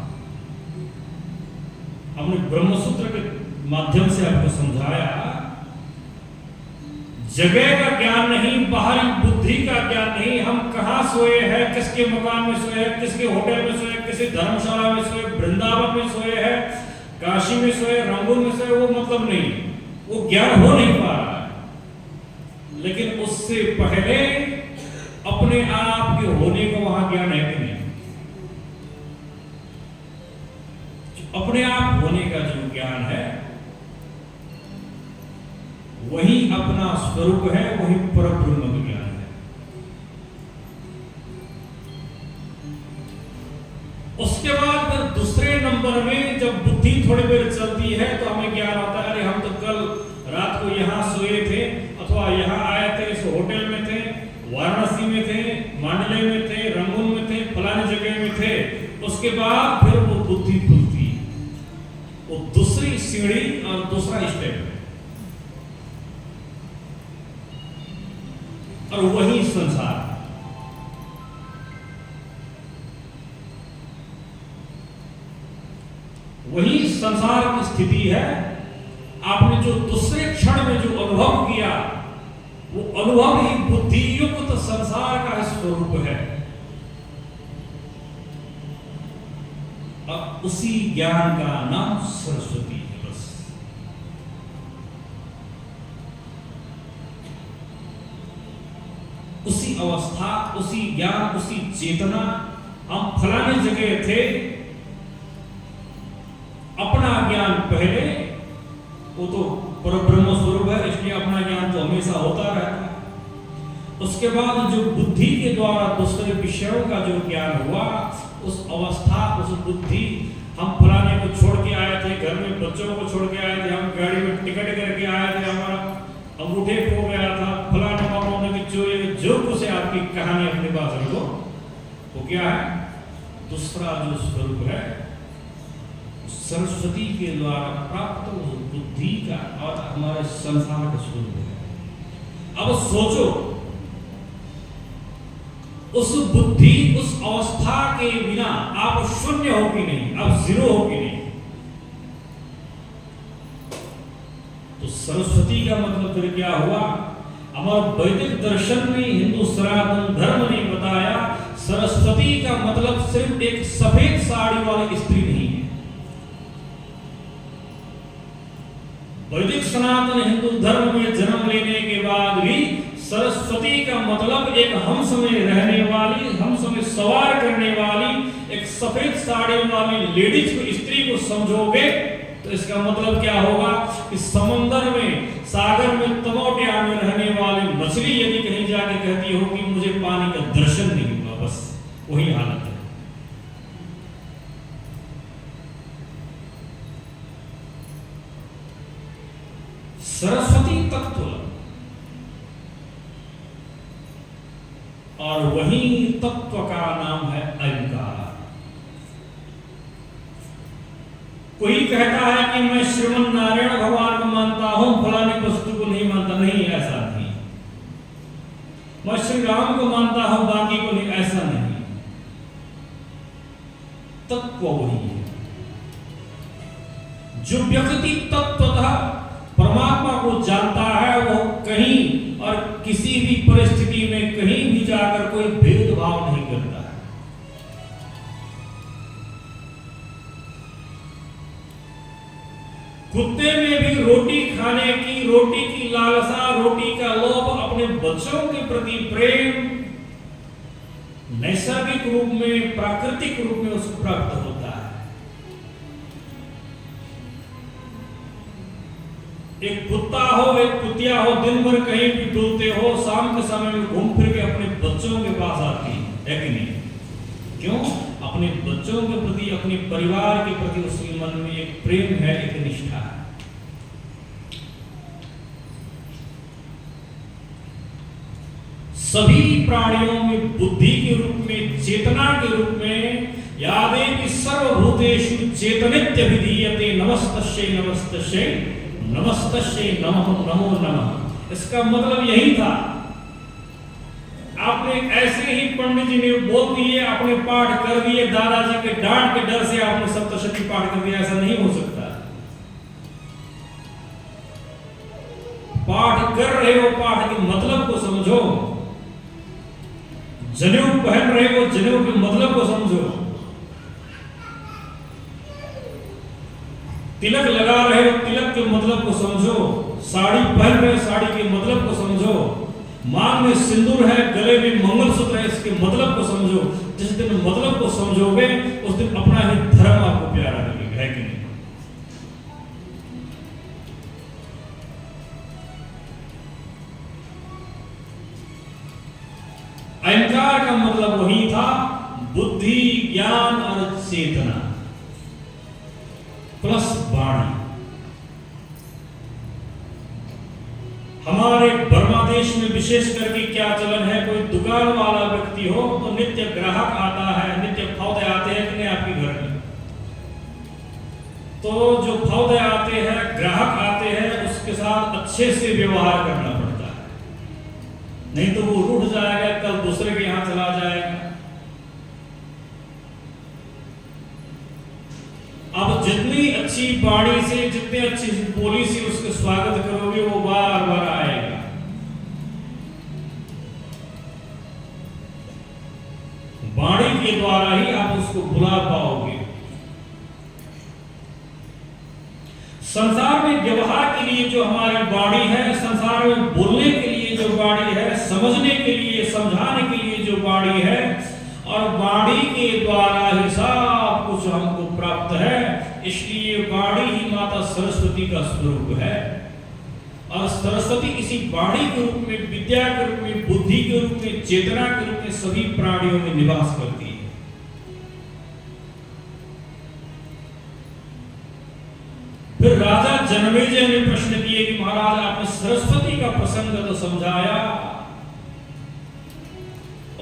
हमने ब्रह्मसूत्र के माध्यम से आपको समझाया, जगह का ज्ञान नहीं, बाहरी बुद्धि का ज्ञान नहीं, हम कहां सोए हैं, किसके मकान में सोए हैं, किसके होटल में सोए, किसी धर्मशाला में सोए, वृंदावन में सोए हैं, काशी में सोए, रंगून में सोए, वो मतलब नहीं, वो ज्ञान हो नहीं पा रहा है। लेकिन उससे पहले अपने आप के होने को वहां ज्ञान है कि नहीं? अपने आप होने का जो ज्ञान है वही अपना स्वरूप है, वही परब्रह्म ज्ञान है। उसके बाद फिर दूसरे नंबर में जब बुद्धि थोड़ी देर चलती है तो हमें ज्ञान आता है, अरे हम तो कल रात को यहां सोए थे, अथवा यहां आए थे, इस होटल में थे, वाराणसी में थे, मांडले में थे, रंगून में थे, फलानी जगह में थे। उसके बाद फिर वो बुद्धि खुलती है, वो दूसरी सीढ़ी और दूसरा स्टेप है, और वही संसार है। वही संसार की स्थिति है। आपने जो दूसरे क्षण में जो अनुभव किया, वो अनुभव ही बुद्धि युक्त संसार का स्वरूप है। अब उसी ज्ञान का नाम सरस्वती है। बस उसी अवस्था, उसी ज्ञान, उसी चेतना। हम फलाने जगह थे, अपना ज्ञान पहले, वो तो परब्रह्म स्वरूप है, इसलिए अपना ज्ञान तो हमेशा होता रहता है। उसके बाद जो बुद्धि के द्वारा दूसरे विषयों का जो ज्ञान हुआ, उस अवस्था, उस बुद्धि, हम फलाने को छोड़ के आए थे, घर में बच्चों को छोड़ के आए थे, हम गाड़ी में टिकट करके आए थे, हमारा अंगूठे खो गया था, फलाने मामलों ने जो कुछ है, आपकी कहानी अपने पास रखो, वो क्या है? दूसरा जो स्वरूप है सरस्वती के द्वारा प्राप्त बुद्धि का और हमारे संसार का स्वरूप है। अब सोचो, उस बुद्धि, उस अवस्था के बिना आप शून्य हो कि नहीं, आप जीरो हो कि नहीं? तो सरस्वती का मतलब फिर क्या हुआ? हमारे वैदिक दर्शन में, हिंदू सनातन धर्म ने बताया, सरस्वती का मतलब सिर्फ एक सफेद साड़ी वाली स्त्री नहीं है। वैदिक सनातन हिंदू धर्म में जन्म लेने के बाद भी सरस्वती का मतलब एक हंस में रहने वाली, हंस में सवार करने वाली एक सफेद साड़ी वाली लेडीज को, स्त्री को समझोगे तो इसका मतलब क्या होगा कि समंदर में, सागर में, तमोटिया में रहने वाली मछली यदि कहीं जाके कहती हो कि मुझे पानी का दर्शन नहीं हुआ, बस वही हालत है। सरस्वती तत्व, और वही तत्व का नाम है अहंकार। कोई कहता है कि मैं श्रीमन नारायण भगवान को मानता हूं, फलानी वस्तु को नहीं मानता। नहीं, ऐसा नहीं। मैं श्री राम को मानता हूं, बाकी को नहीं, ऐसा नहीं। तत्व वही है। जो व्यक्ति तत्वतः परमात्मा को जानता है, वो कहीं और किसी भी परिस्थिति में कहीं भी जाकर कोई भेदभाव नहीं करता है। कुत्ते में भी रोटी खाने की, रोटी की लालसा, रोटी का लोभ, अपने बच्चों के प्रति प्रेम नैसर्गिक रूप में, प्राकृतिक रूप में उसको प्राप्त होता है। एक कुत्ता हो, एक कुतिया हो, दिन भर कहीं भी डुलते हो, शाम के समय में घूम फिर के अपने बच्चों के पास आती है कि नहीं? क्यों? अपने बच्चों के प्रति, अपने परिवार के प्रति उसके मन में एक प्रेम है, एक निष्ठा है। सभी प्राणियों में बुद्धि के रूप में, चेतना के रूप में यादेवी सर्वभूतेषु चेतनित्यभिधीयते नमस्तस्यै नमस्तस्यै नमस्तस्यै नमः नमो नमः। इसका मतलब यही था। आपने ऐसे ही पंडित जी ने बोल दिए, आपने पाठ कर दिए, दादाजी के डांट के डर से आपने सप्तशती पाठ कर दिया, ऐसा नहीं हो सकता। पाठ कर रहे हो, पाठ के मतलब को समझो। जनेऊ पहन रहे हो, जनेऊ के मतलब को समझो। तिलक लगा रहे हो, तिलक के मतलब को समझो। साड़ी पहन रहे हो, साड़ी के मतलब को समझो। मांग में सिंदूर है, गले में मंगलसूत्र है, इसके मतलब को समझो। जिस दिन मतलब को समझोगे उस दिन अपना ही धर्म आपको प्यारा लगेगा, है कि नहीं? अहंकार का मतलब वही था, बुद्धि, ज्ञान और चेतना प्लस वाणी। हमारे बर्मा देश में विशेष करके क्या चलन है, कोई दुकान वाला व्यक्ति हो तो नित्य ग्राहक आता है, नित्य फौदे आते हैं कि नहीं आपके घर में? तो जो फौदे आते हैं, ग्राहक आते हैं, उसके साथ अच्छे से व्यवहार करना पड़ता है, नहीं तो वो रूठ जाएगा, कल दूसरे के यहां चला जाएगा। अब जितनी अच्छी वाणी से, जितने अच्छी बोली से उसके स्वागत करोगे, वो बार बार आएगा। वाणी के द्वारा ही आप उसको बुला पाओगे। संसार में व्यवहार के लिए जो हमारी वाणी है, संसार में बोलने के लिए जो वाणी है, समझने के लिए, समझाने के लिए जो वाणी है, और वाणी के द्वारा ही सब कुछ हमको प्राप्त है। इसलिए वाणी ही माता सरस्वती का स्वरूप है, और सरस्वती इसी वाणी के रूप में, विद्या के रूप में, बुद्धि के रूप में, चेतना के रूप में सभी प्राणियों में निवास करती है। फिर राजा जनमेजय ने प्रश्न किए कि महाराज आपने सरस्वती का प्रसंग तो समझाया,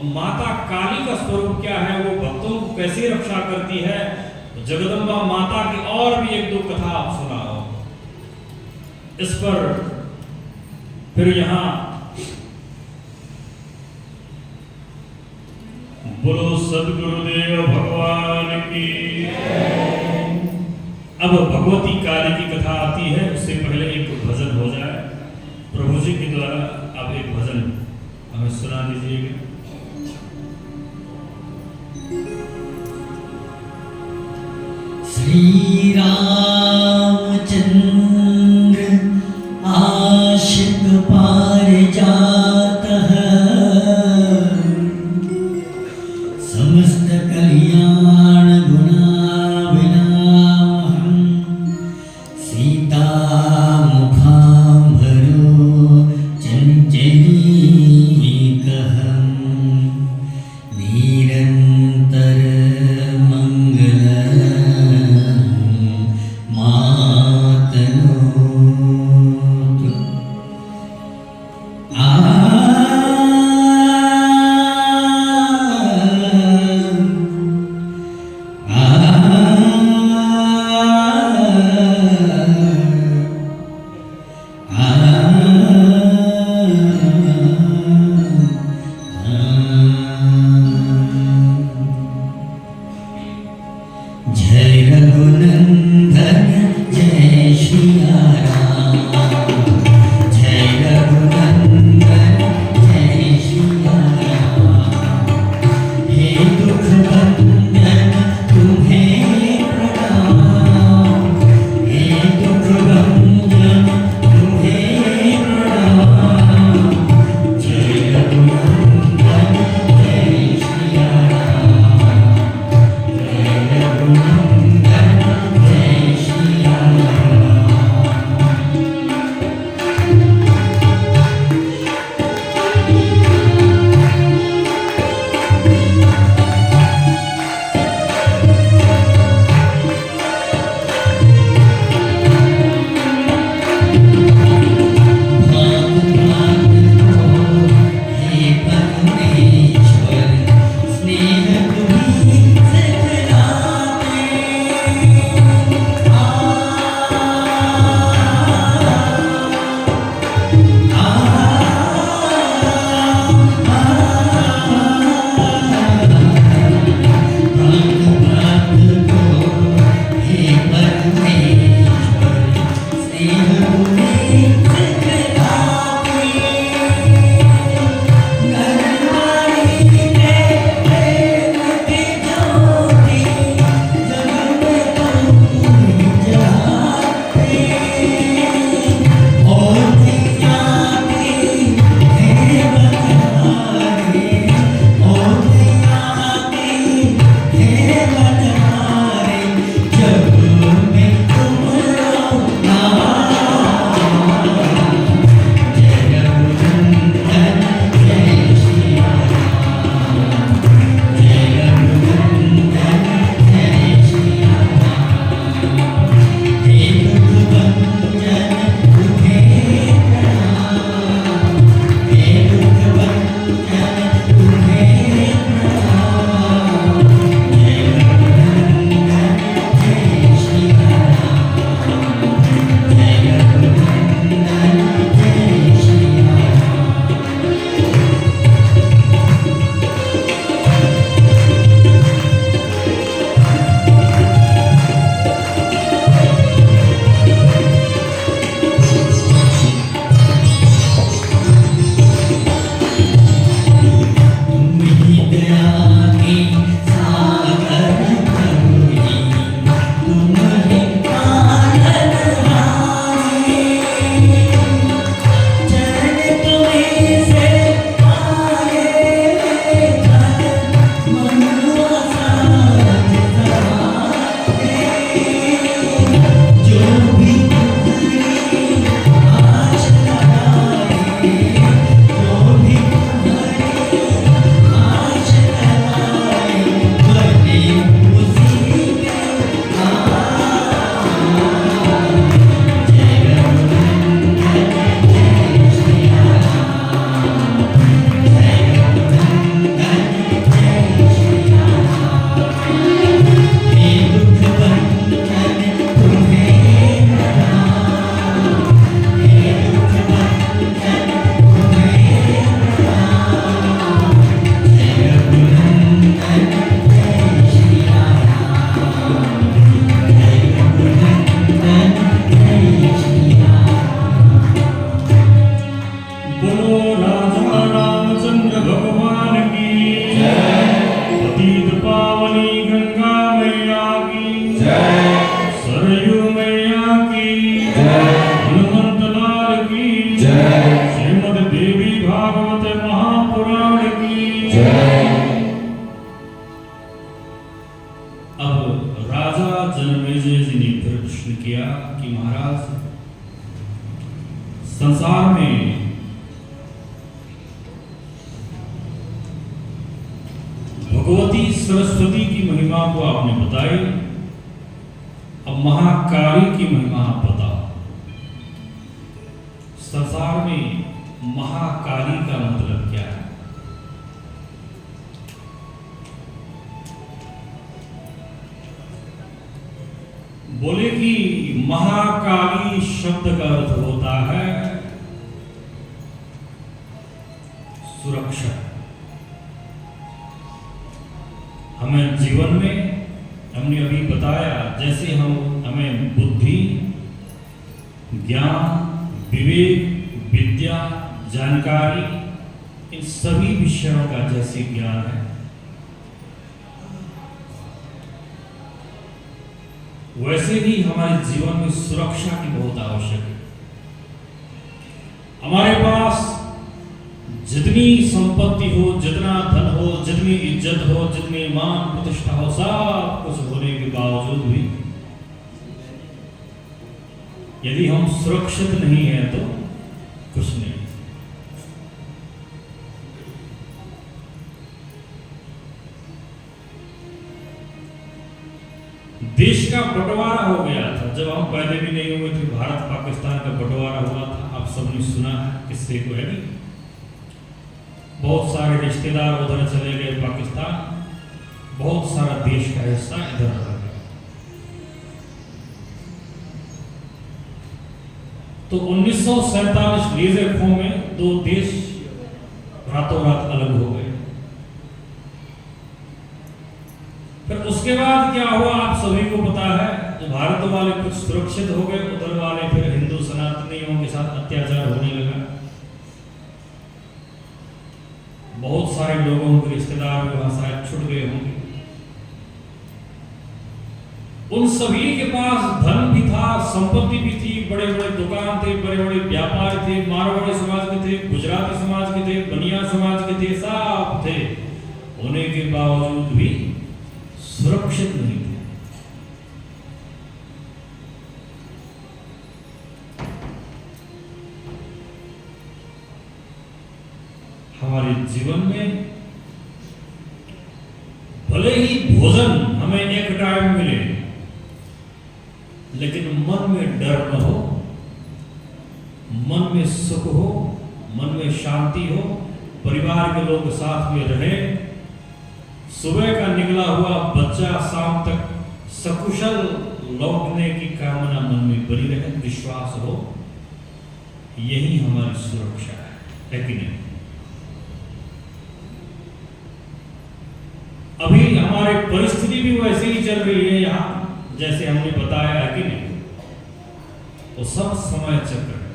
माता काली का स्वरूप क्या है, वो भक्तों को कैसे रक्षा करती है? जगदम्बा माता की और भी एक दो कथा आप सुनाओ। इस पर फिर यहां बोलो सदगुरुदेव भगवान की। अब भगवती काली की कथा आती है, उससे पहले एक भजन हो जाए। प्रभु जी के द्वारा आप एक भजन हमें सुना दीजिएगा। श्री रामचंद्र आशिक पारिजातः समस्त कल्याण गुणाविनामहं सीता मुखाम्भरो चञ्चलीकहं निरन्तर जनमेजय जी ने फिर प्रश्न किया कि महाराज, संसार में भगवती सरस्वती की महिमा को आपने बताई, अब महाकाली की महिमा आप बताओ। संसार में महाकाली का मतलब क्या है? बोले कि महाकाली शब्द का अर्थ होता है सुरक्षा। हमें जीवन में, हमने अभी बताया, जैसे हमें बुद्धि, ज्ञान, विवेक, विद्या, जानकारी, इन सभी विषयों का जैसे ज्ञान है, वैसे ही हमारे जीवन में सुरक्षा की बहुत आवश्यक है। हमारे पास जितनी संपत्ति हो, जितना धन हो, जितनी इज्जत हो, जितनी मान प्रतिष्ठा हो, सब कुछ होने के बावजूद भी यदि हम सुरक्षित नहीं हैं तो कुछ नहीं। देश का बंटवारा हो गया था, जब हम पहले भी नहीं हुए थे, भारत पाकिस्तान का बंटवारा हुआ था, आप सबने सुना है किससे को है नहीं? बहुत सारे रिश्तेदार उधर चले गए पाकिस्तान, बहुत सारा देश का हिस्सा इधर रह गया। तो 1947 लेजर खो में दो देश रातों रात अलग हो गए। फिर उसके बाद क्या हुआ आप सभी को पता है। तो भारत वाले कुछ सुरक्षित हो गए, उधर वाले फिर हिंदू सनातनियों के साथ अत्याचार होने लगा। बहुत सारे लोगों के रिश्तेदार भी वहां शायद छूट गए होंगे। उन सभी के पास धन भी था, संपत्ति भी थी, बड़े बड़े दुकान थे, बड़े बड़े व्यापार थे, मारवाड़ी समाज के थे, गुजराती समाज के थे, बनिया समाज के थे, सब थे। होने के बावजूद भी सुरक्षित नहीं थे। हमारे जीवन में भले ही भोजन हमें एक टाइम मिले, लेकिन मन में डर न हो, मन में सुख हो, मन में शांति हो, परिवार के लोग साथ में रहे, सुबह का निकला हुआ बच्चा शाम तक सकुशल लौटने की कामना मन में बनी रहे, विश्वास हो, यही हमारी सुरक्षा है कि नहीं? अभी हमारी परिस्थिति भी वैसे ही चल रही है यहाँ, जैसे हमने बताया है कि नहीं? तो सब समय चक्र है।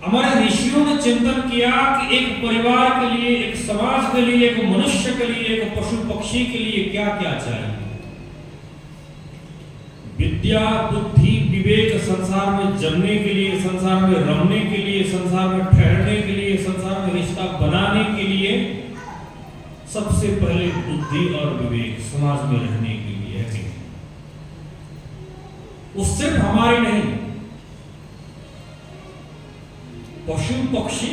हमारे ऋषियों ने चिंतन किया कि एक परिवार के लिए, एक समाज के लिए, एक मनुष्य के लिए, एक पशु पक्षी के लिए क्या क्या चाहिए। विद्या, बुद्धि, विवेक, संसार में जमने के लिए, संसार में रमने के लिए, संसार में ठहरने के लिए, संसार में रिश्ता बनाने के लिए सबसे पहले बुद्धि और विवेक समाज में रहने के लिए है। उससे हमारे नहीं, पशु पक्षी,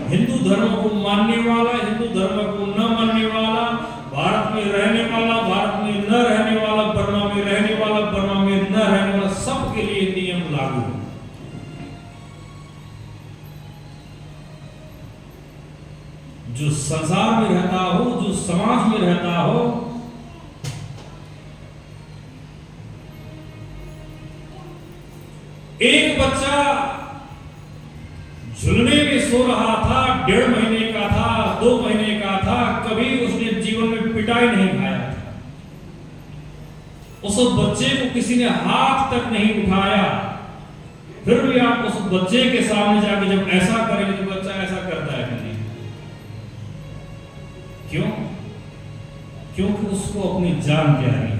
हिंदू धर्म को मानने वाला, हिंदू धर्म को न मानने वाला, भारत में रहने वाला, भारत में न रहने वाला, बर्मा में रहने वाला, बर्मा में न रहने वाला, सबके लिए नियम लागू है। जो संसार में रहता हो, जो समाज में रहता हो, एक बच्चा झुलने में सो रहा था, 1.5 महीने का था, 2 महीने का था, कभी उसने जीवन में पिटाई नहीं खाया था। उस बच्चे को किसी ने हाथ तक नहीं उठाया, फिर भी आप उस बच्चे के सामने जाके जब ऐसा करेंगे तो बच्चा ऐसा करता है कि नहीं? क्यों? क्योंकि उसको अपनी जान प्यारी है।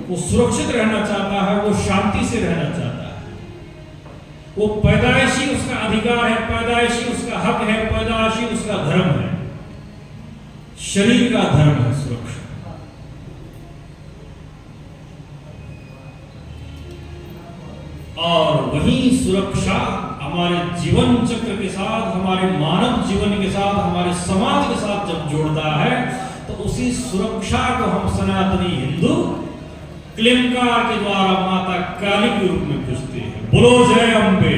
वो सुरक्षित रहना चाहता है, वो शांति से रहना चाहता है। वो पैदाइशी उसका अधिकार है, पैदाइशी उसका हक है, पैदाइशी उसका धर्म है, शरीर का धर्म है सुरक्षा। और वही सुरक्षा हमारे जीवन चक्र के साथ, हमारे मानव जीवन के साथ, हमारे समाज के साथ जब जोड़ता है तो उसी सुरक्षा को हम सनातनी हिंदू क्लेमकार के द्वारा माता काली के रूप में पूजते हैं। बोलो जय अम्बे।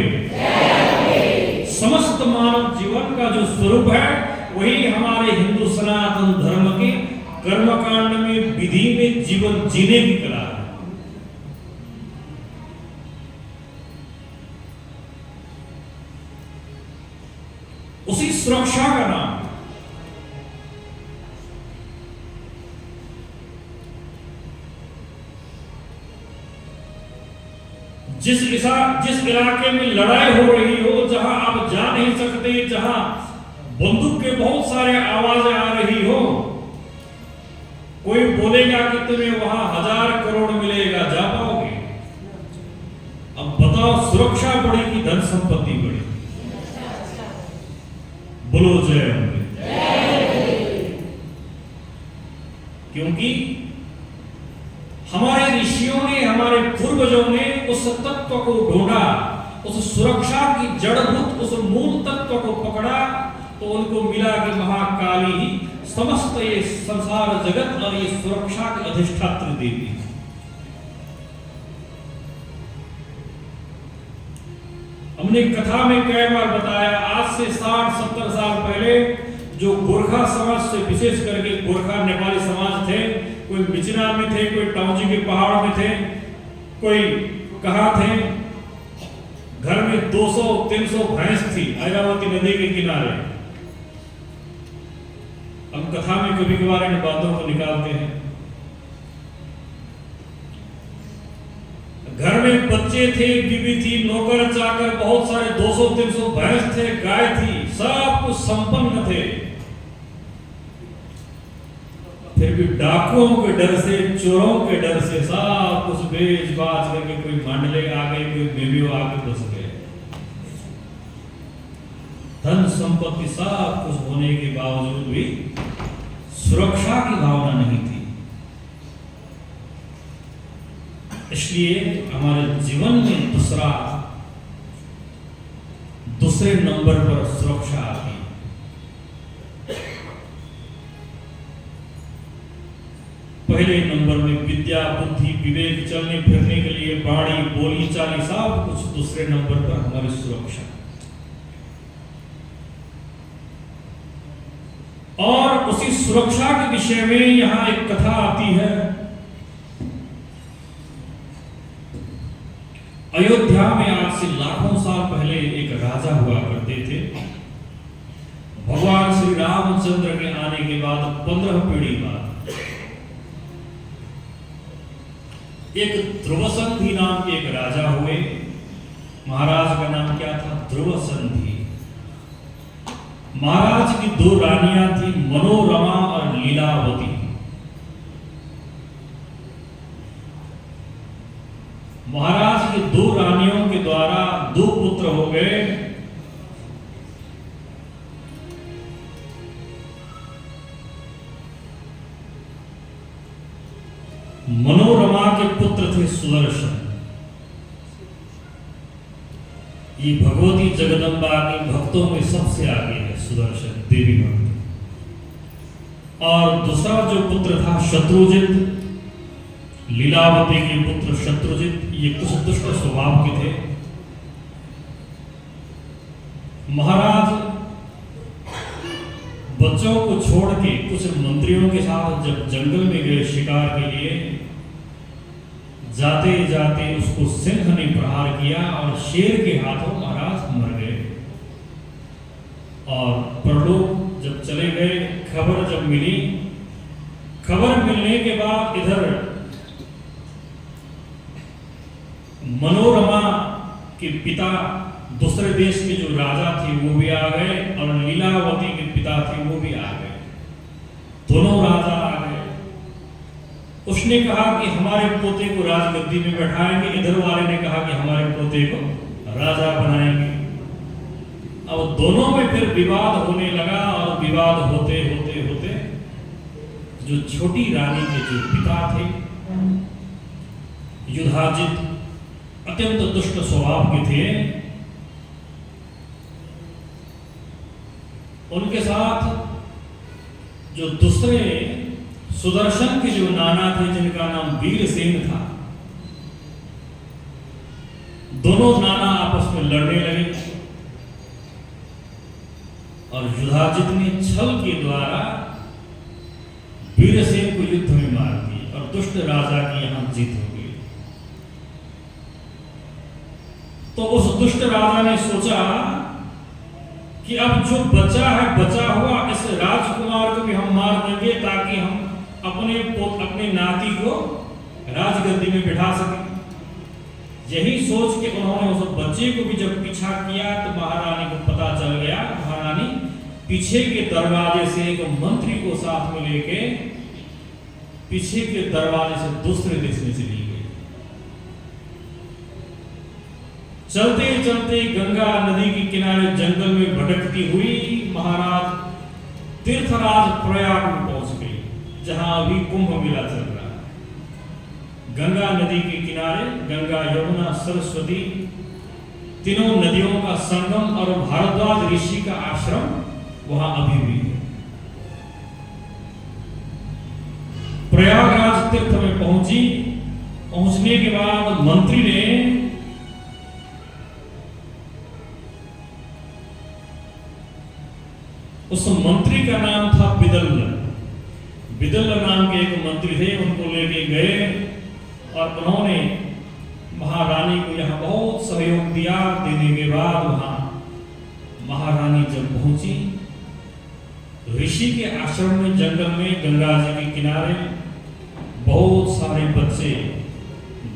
समस्त मानव जीवन का जो स्वरूप है वही हमारे हिंदू सनातन धर्म के कर्मकांड में, विधि में जीवन जीने की कला है। उसी सुरक्षा का नाम जिस इलाके में लड़ाई हो रही हो, जहां आप जा नहीं सकते, जहां बंदूक के बहुत सारे आवाजें आ रही हो, कोई बोलेगा कि तुम्हें वहां 1000 करोड़ मिलेगा, जा पाओगे? अब बताओ, सुरक्षा बढ़ी कि धन संपत्ति बढ़ी? बोलो जय अम्बे। क्योंकि हमारे ऋषियों ने, हमारे पूर्वजों ने उस तत्व को ढूंढा, उस सुरक्षा की जड़भूत, उस मूल तत्व को पकड़ा, तो उनको मिला कि महाकाली ही समस्त ये संसार जगत और ये सुरक्षा की अधिष्ठात्री देवी है। हमने कथा में कई बार बताया, आज से 60-70 साल पहले जो गोरखा समाज से विशेष करके गोरखा नेपाली समाज थे, कोई मिचना में थे, कोई टाउजी के पहाड़ में थे, कोई कहाँ थे, घर में 200-300 भैंस थी ऐरावती नदी के किनारे। हम कथा में कभी कभार इन बातों को निकालते हैं। घर में बच्चे थे, बीवी थी, नौकर चाकर बहुत सारे 200-300 भैंस थे, गाय थी, सब कुछ संपन्न थे। फिर भी डाकुओं के डर से, चोरों के डर से सब कुछ बेच बाच करके कोई मंडले आ गए, कोई बेबी आके बस गए। धन संपत्ति सब कुछ होने के बावजूद भी सुरक्षा की भावना नहीं थी। इसलिए हमारे जीवन में दूसरे नंबर पर सुरक्षा आती है। पहले नंबर में विद्या, बुद्धि, विवेक, चलने फिरने के लिए बाणी, बोली, चाली, सब कुछ दूसरे नंबर पर हमारी सुरक्षा। और उसी सुरक्षा के विषय में यहां एक कथा आती है। अयोध्या में आज से लाखों साल पहले एक राजा हुआ करते थे। भगवान श्री रामचंद्र के आने के बाद 15 पीढ़ी बाद एक ध्रुवसंधि नाम के एक राजा हुए। महाराज का नाम क्या था? ध्रुवसंधि। महाराज की 2 रानियां थी, मनोरमा और लीलावती। महाराज की 2 रानियों के द्वारा 2 पुत्र हो गए। मनोरमा के पुत्र थे सुदर्शन। ये भगवती जगदम्बा के भक्तों में सबसे आगे है सुदर्शन देवी भक्त। और दूसरा जो पुत्र था शत्रुजित, लीलावती के पुत्र शत्रुजित, ये कुछ दुष्ट स्वभाव के थे। महाराज बच्चों को छोड़ के कुछ मंत्रियों के साथ जब जंगल में गए शिकार के लिए, जाते जाते उसको सिंह ने प्रहार किया और शेर के हाथों महाराज मर गए। और परलोक जब चले गए, खबर जब मिली, खबर मिलने के बाद इधर मनोरमा के पिता दूसरे देश के जो राजा थे वो भी आ गए, और लीलावती के पिता थे वो भी आ गए। दोनों राजा आ गए। उसने कहा कि हमारे पोते को राजगद्दी में बैठाएंगे, इधर वाले ने कहा कि हमारे पोते को राजा बनाएंगे। अब दोनों में फिर विवाद होने लगा और विवाद होते होते होते जो छोटी रानी के जो पिता थे युधाजित अत्यंत दुष्ट स्वभाव के थे, उनके साथ जो दूसरे सुदर्शन के जो नाना थे जिनका नाम वीरसेन था, दोनों नाना आपस में लड़ने लगे और युधाजित ने छल के द्वारा वीरसेन को युद्ध में मार दिया और दुष्ट राजा की यहां जीत हो गई। तो उस दुष्ट राजा ने सोचा कि अब जो बचा है बचा हुआ इस राजकुमार को भी हम मार देंगे ताकि हम अपने नाती को राजगद्दी में बिठा सकें। यही सोच के उन्होंने उस बच्चे को भी जब पीछा किया तो महारानी को पता चल गया। महारानी पीछे के दरवाजे से एक मंत्री को साथ में लेके पीछे के दरवाजे से दूसरे देश में चली गई। चलते चलते गंगा नदी के किनारे जंगल में भटकती हुई महाराज तीर्थराज प्रयाग में पहुंच गई, जहां अभी कुंभ मेला चल रहा है। गंगा नदी के किनारे गंगा, यमुना, सरस्वती तीनों नदियों का संगम और भारद्वाज ऋषि का आश्रम वहां अभी भी है। प्रयागराज तीर्थ में पहुंचने के बाद मंत्री ने उस मंत्री का नाम था बिदल नाम के एक मंत्री थे, उनको लेके गए और उन्होंने महारानी को यहाँ बहुत सहयोग दिया। देने के बाद वहां महारानी जब पहुंची ऋषि के आश्रम में, जंगल में, गंगा जी के किनारे बहुत सारे बच्चे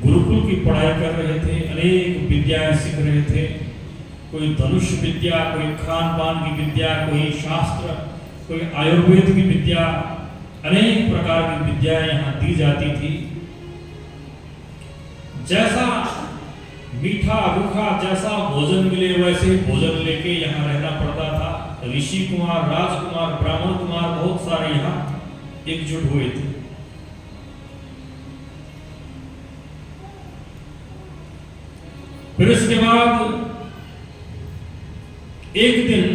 गुरुकुल की पढ़ाई कर रहे थे, अनेक विद्याएं सीख रहे थे। कोई धनुष विद्या, कोई खान पान की विद्या, कोई शास्त्र, कोई आयुर्वेद की विद्या, अनेक प्रकार की विद्याएं यहाँ दी जाती थी। जैसा मीठा रूखा जैसा भोजन मिले वैसे भोजन लेके यहाँ रहना पड़ता था। ऋषि कुमार, राजकुमार, ब्राह्मण कुमार बहुत सारे यहाँ एकजुट हुए थे। फिर इसके बाद एक दिन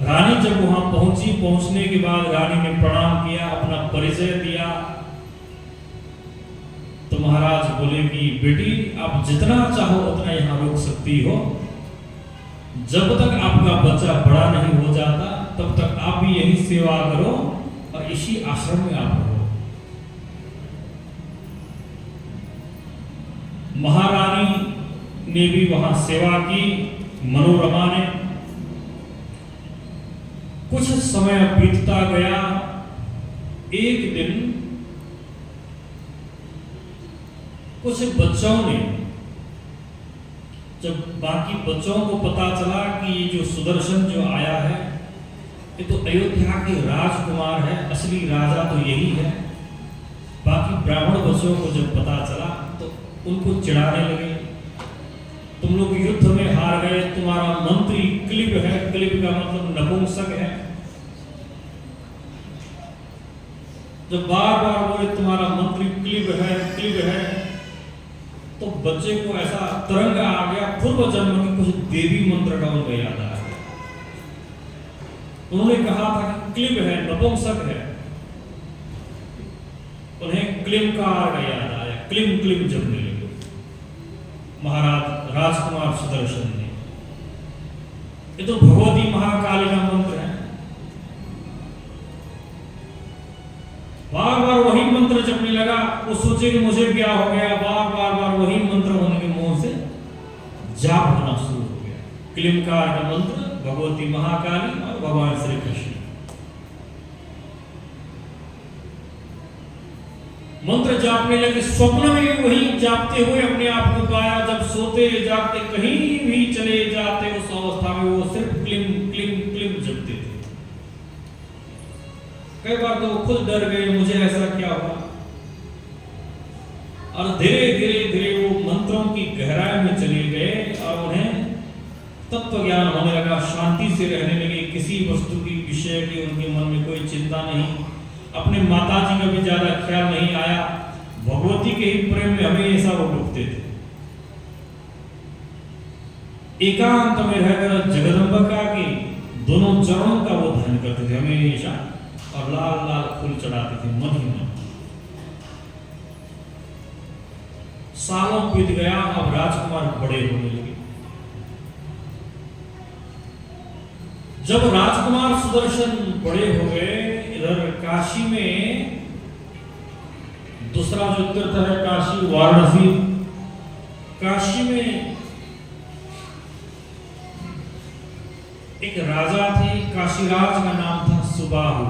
रानी जब वहां पहुंचने के बाद रानी ने प्रणाम किया, अपना परिचय दिया। तो महाराज बोले कि बेटी आप जितना चाहो उतना यहां रुक सकती हो, जब तक आपका बच्चा बड़ा नहीं हो जाता तब तक आप भी यही सेवा करो और इसी आश्रम में आप रहो। महारानी ने भी वहां सेवा की। मनोरमा ने कुछ समय बीतता गया। एक दिन कुछ बच्चों ने, जब बाकी बच्चों को पता चला कि ये जो सुदर्शन जो आया है ये तो अयोध्या के राजकुमार है, असली राजा तो यही है, बाकी ब्राह्मण बच्चों को जब पता चला तो उनको चिढ़ाने लगे। तुम लोग युद्ध में हार गए, तुम्हारा मंत्री क्लिब है, क्लिब का मतलब नपुंसक है। जब बार बार बोले तुम्हारा मंत्री क्लिब है, तो बच्चे को ऐसा तरंग आ गया, पूर्व जन्म की कुछ देवी मंत्र का उनको याद आ गया। उन्होंने कहा था कि क्लिब है, नपुंसक है, उन्हें क्लिमकार का याद आया। क्लिम जपने लगे महाराज राजकुमार सुदर्शन ने। ये तो भगवती महाकाली का मंत्र है। बार बार वही मंत्र जपने लगा। वो सोचे कि मुझे क्या हो गया, बार बार वही मंत्र उनके मुंह से जाप होना शुरू हो गया। क्लिमकार का मंत्र भगवती महाकाली और भगवान श्री कृष्ण। मंत्र जापने लगे। स्वप्न में वही जापते हुए अपने आप को पाया। जब सोते जागते कहीं भी चले जाते उस अवस्था में वो सिर्फ क्लिम जपते थे। कई बार तो खुद डर गए, मुझे ऐसा क्या हुआ। और धीरे धीरे वो मंत्र समुद्रों की गहराई में चले गए और उन्हें तत्व ज्ञान होने लगा, शांति से रहने लगे, किसी वस्तु की विषय की उनके मन में कोई चिंता नहीं, अपने माता जी का भी ज्यादा ख्याल नहीं आया, भगवती के ही प्रेम में हमेशा वो डूबते थे। एकांत में रहकर जगदम्बिका के दोनों चरणों का वो ध्यान करते थे हमेशा, और लाल लाल फूल चढ़ाते थे मन ही मन। सालों बीत गया, अब राजकुमार बड़े होने लगे। जब राजकुमार सुदर्शन बड़े हो गए, इधर काशी में दूसरा जो तीर्थ है काशी वाराणसी, काशी में एक राजा थे, काशीराज का नाम था सुबाहु।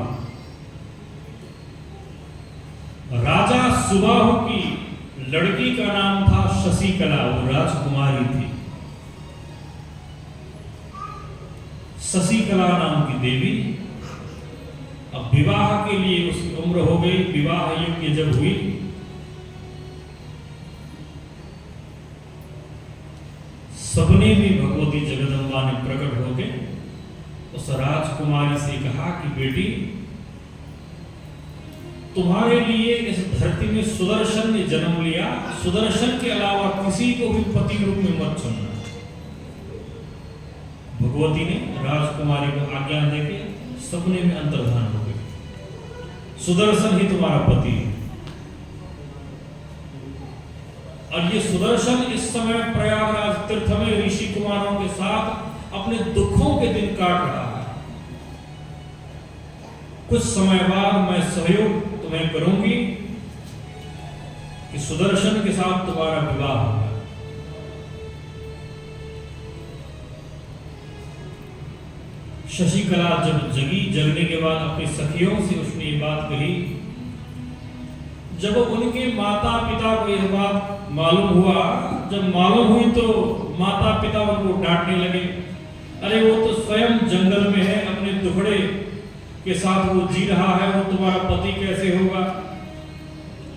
राजा सुबाहु की लड़की का नाम था शशिकला, वो राजकुमारी थी। शशिकला नाम की देवी। अब विवाह के लिए उसकी उम्र हो गई, विवाह योग्य जब हुई, सपने में भगवती जगदम्बा ने प्रकट होकर उस राजकुमारी से कहा कि बेटी, तुम्हारे लिए इस धरती में सुदर्शन ने जन्म लिया, सुदर्शन के अलावा किसी को भी पति रूप में मत चुनना। भगवती ने राजकुमारी को आज्ञा देके सपने में अंतर्धान हो गई, सुदर्शन ही तुम्हारा पति है। और ये सुदर्शन इस समय प्रयागराज तीर्थ में ऋषि कुमारों के साथ अपने दुखों के दिन काट रहा है। कुछ समय बाद मैं सहयोग तुम्हें करूंगी कि सुदर्शन के साथ तुम्हारा विवाह होगा। शशिकला जब जगी, जगने के बाद अपनी सखियों से उसने ये बात कही। जब उनके माता पिता को यह बात मालूम हुआ, जब मालूम हुई तो माता पिता उनको डांटने लगे, अरे वो तो स्वयं जंगल में है, अपने दुखड़े के साथ वो जी रहा है, वो तुम्हारा पति कैसे होगा?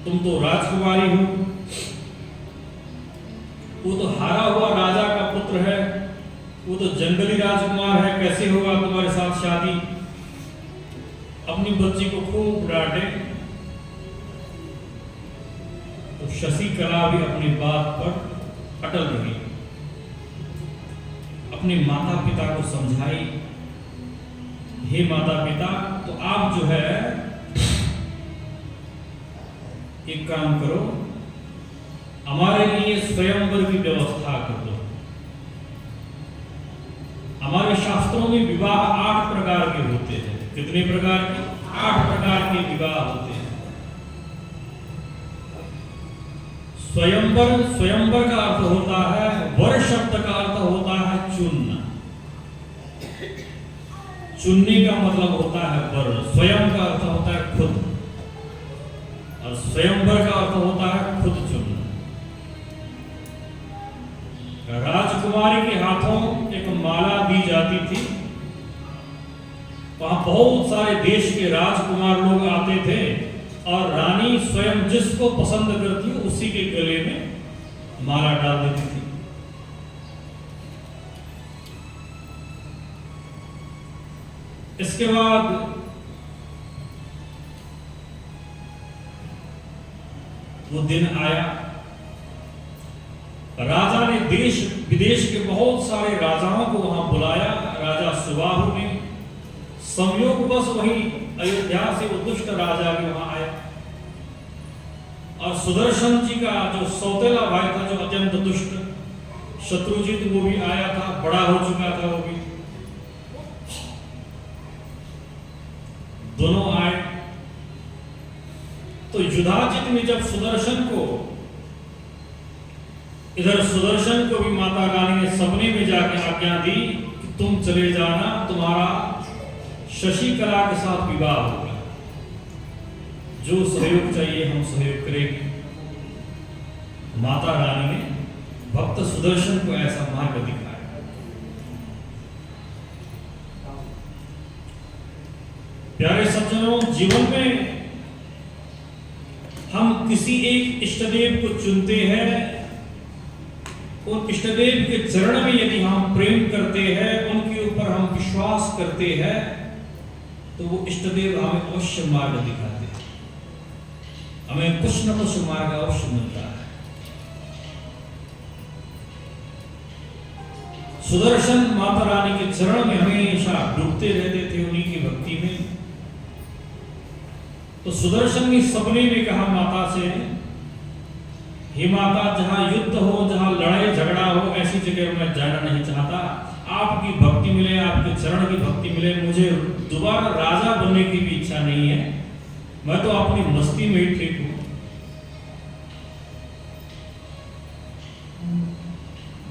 तुम तो राजकुमारी हो, वो तो हारा हुआ राजा का पुत्र है, वो तो जंगली राजकुमार है, कैसे होगा तुम्हारे साथ शादी? अपनी बच्ची को खूब डांटे। तो शशिकला भी अपनी बात पर अटल रही, अपने माता पिता को समझाई, हे माता पिता, तो आप जो है एक काम करो, हमारे लिए स्वयंवर की व्यवस्था कर दो। हमारे शास्त्रों में विवाह 8 प्रकार के होते हैं। कितने प्रकार के? 8 प्रकार के विवाह होते हैं। स्वयंवर, स्वयंवर का अर्थ होता है, वर शब्द का अर्थ होता है चुनना, चुनने का मतलब होता है वर। स्वयं का अर्थ होता है खुद, और स्वयंवर का अर्थ होता है खुद चुनना। राजकुमारी के हाथों एक माला दी जाती थी, वहां बहुत सारे देश के राजकुमार लोग आते थे, और रानी स्वयं जिसको पसंद करती है उसी के गले में माला डाल देती थी। इसके बाद वो दिन आया, राजा ने देश विदेश के बहुत सारे राजाओं को वहां बुलाया। राजा सुबाहु ने संयोगवश वही अयोध्या से वो दुष्ट राजा भी वहां आया, और सुदर्शन जी का जो सौतेला भाई था, जो अत्यंत दुष्ट शत्रुजित, वो भी आया था, बड़ा हो चुका था वो भी। दोनों आए तो युधाजित ने जब सुदर्शन को, इधर सुदर्शन को भी माता रानी ने सपने में जाके आज्ञा दी कि तुम चले जाना, तुम्हारा शशिकला के साथ विवाह होगा, जो सहयोग चाहिए हम सहयोग करेंगे। माता रानी ने भक्त सुदर्शन को ऐसा मार्ग दिखाया। प्यारे सज्जनों, जीवन में हम किसी एक इष्टदेव को चुनते हैं, उन इष्ट देव के चरण में यदि हम प्रेम करते हैं, उनके ऊपर हम विश्वास करते हैं, तो वो इष्ट देव हमें अवश्य मार्ग दिखाते हैं, हमें कुछ न कुछ मार्ग अवश्य मिलता है। सुदर्शन माता रानी के चरण में हमेशा डूबते रहते थे, उन्हीं की भक्ति में। तो सुदर्शन ने सपने में कहा माता से, हे माता, जहां युद्ध हो, जहां लड़ाई झगड़ा हो, ऐसी जगह मैं जाना नहीं चाहता। आपकी भक्ति मिले, आपके चरण की भक्ति मिले, मुझे दोबारा राजा बनने की भी इच्छा नहीं है, मैं तो अपनी मस्ती में ही ठीक हूं।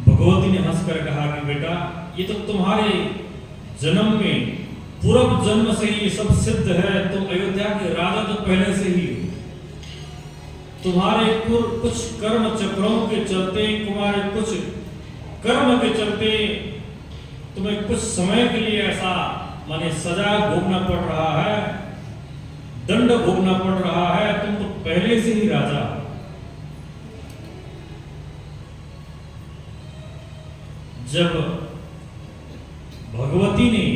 भगवती ने हंसकर कहा कि बेटा, ये तो तुम्हारे जन्म में पूर्व जन्म से ही ये सब सिद्ध है, तुम अयोध्या के राजा तो पहले से ही हो। तुम्हारे कुछ कर्म चक्रों के चलते, तुम्हारे कुछ कर्म के चलते तुम्हें कुछ समय के लिए ऐसा माने सजा भोगना पड़ रहा है, दंड भोगना पड़ रहा है, तुम तो पहले से ही राजा हो। जब भगवती ने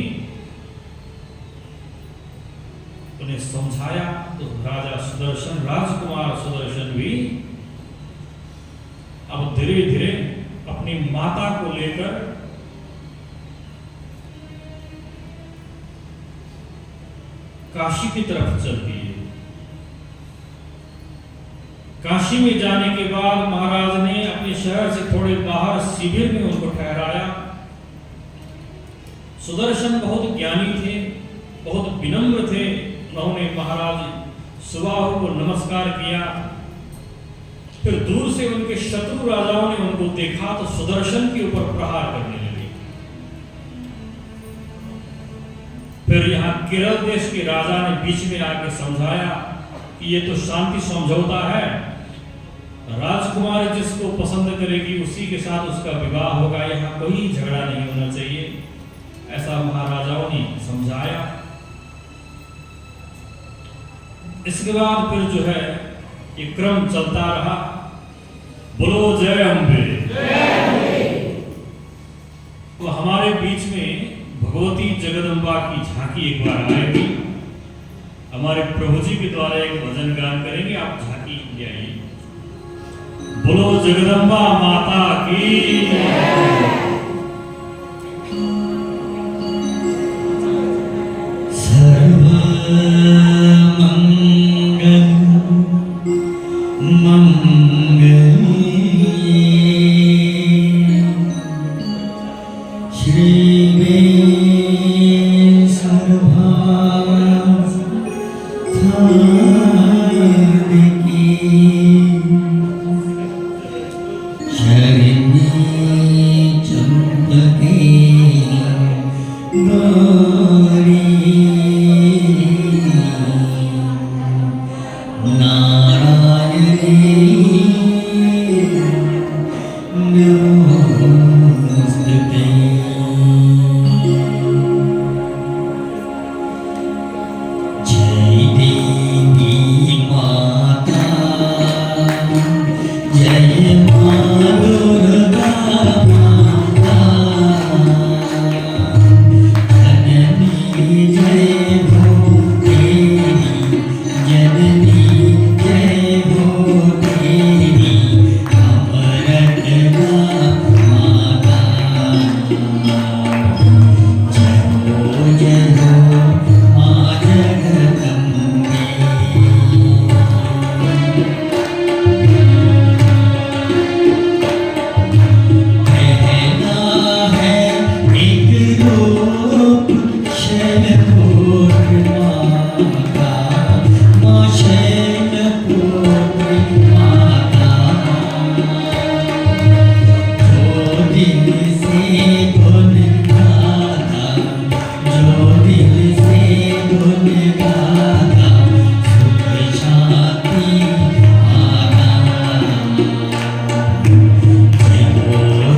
उन्हें समझाया तो राजा सुदर्शन, राजकुमार सुदर्शन भी अब धीरे धीरे अपनी माता को लेकर काशी की तरफ चल दिए। काशी में जाने के बाद महाराज ने अपने शहर से थोड़े बाहर शिविर में उनको ठहराया। सुदर्शन बहुत ज्ञानी थे, बहुत विनम्र थे। उन्होंने महाराज सुबाहु को नमस्कार किया। फिर दूर से उनके शत्रु राजाओं ने उनको देखा तो सुदर्शन के ऊपर प्रहार करने लगे। फिर यहाँ केरल देश के राजा ने बीच में आकर समझाया कि ये तो शांति समझौता है, राजकुमार जिसको पसंद करेगी उसी के साथ उसका विवाह होगा, यहाँ कोई झगड़ा नहीं होना चाहिए, ऐसा महाराजाओं ने समझाया। इसके बाद फिर जो है ये क्रम चलता रहा। बोलो जय अम्बे। तो हमारे बीच में भगवती जगदम्बा की झांकी एक बार आएगी। हमारे प्रभु जी के द्वारा एक भजन गान करेंगे, आप झांकी ले आइए। बोलो जगदम्बा माता की।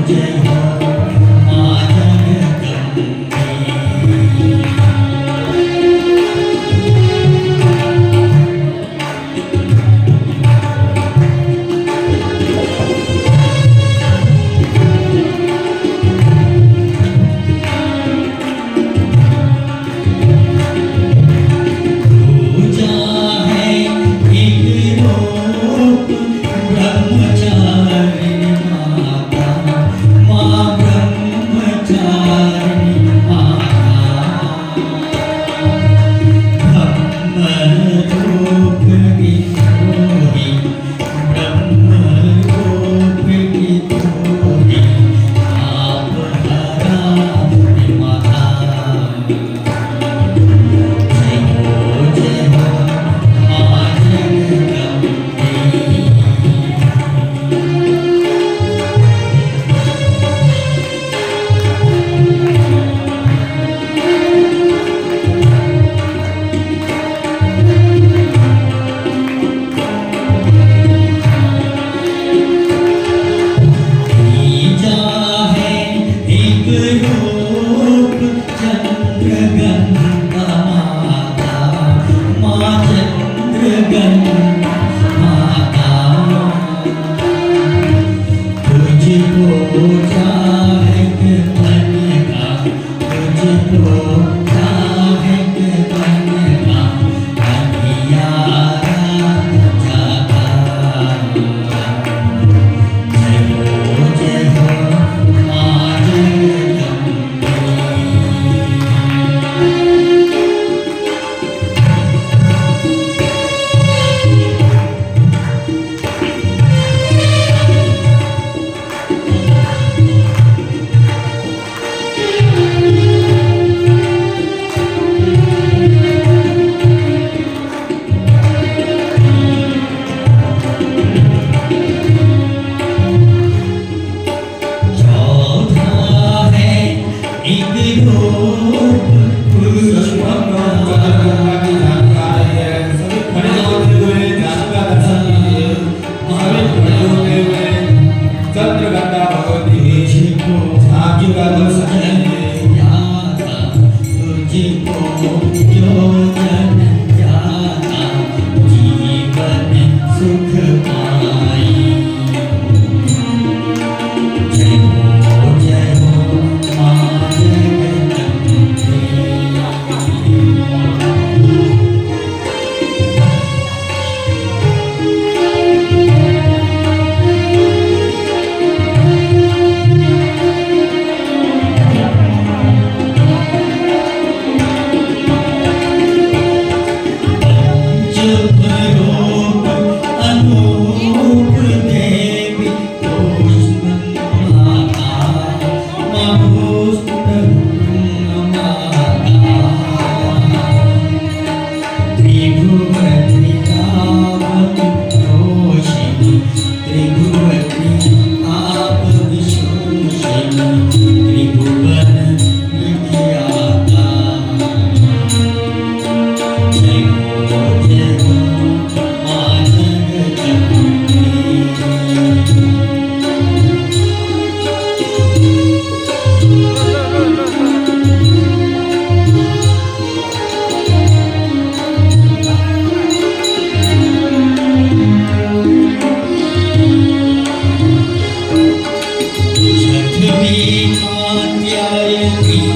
जय हो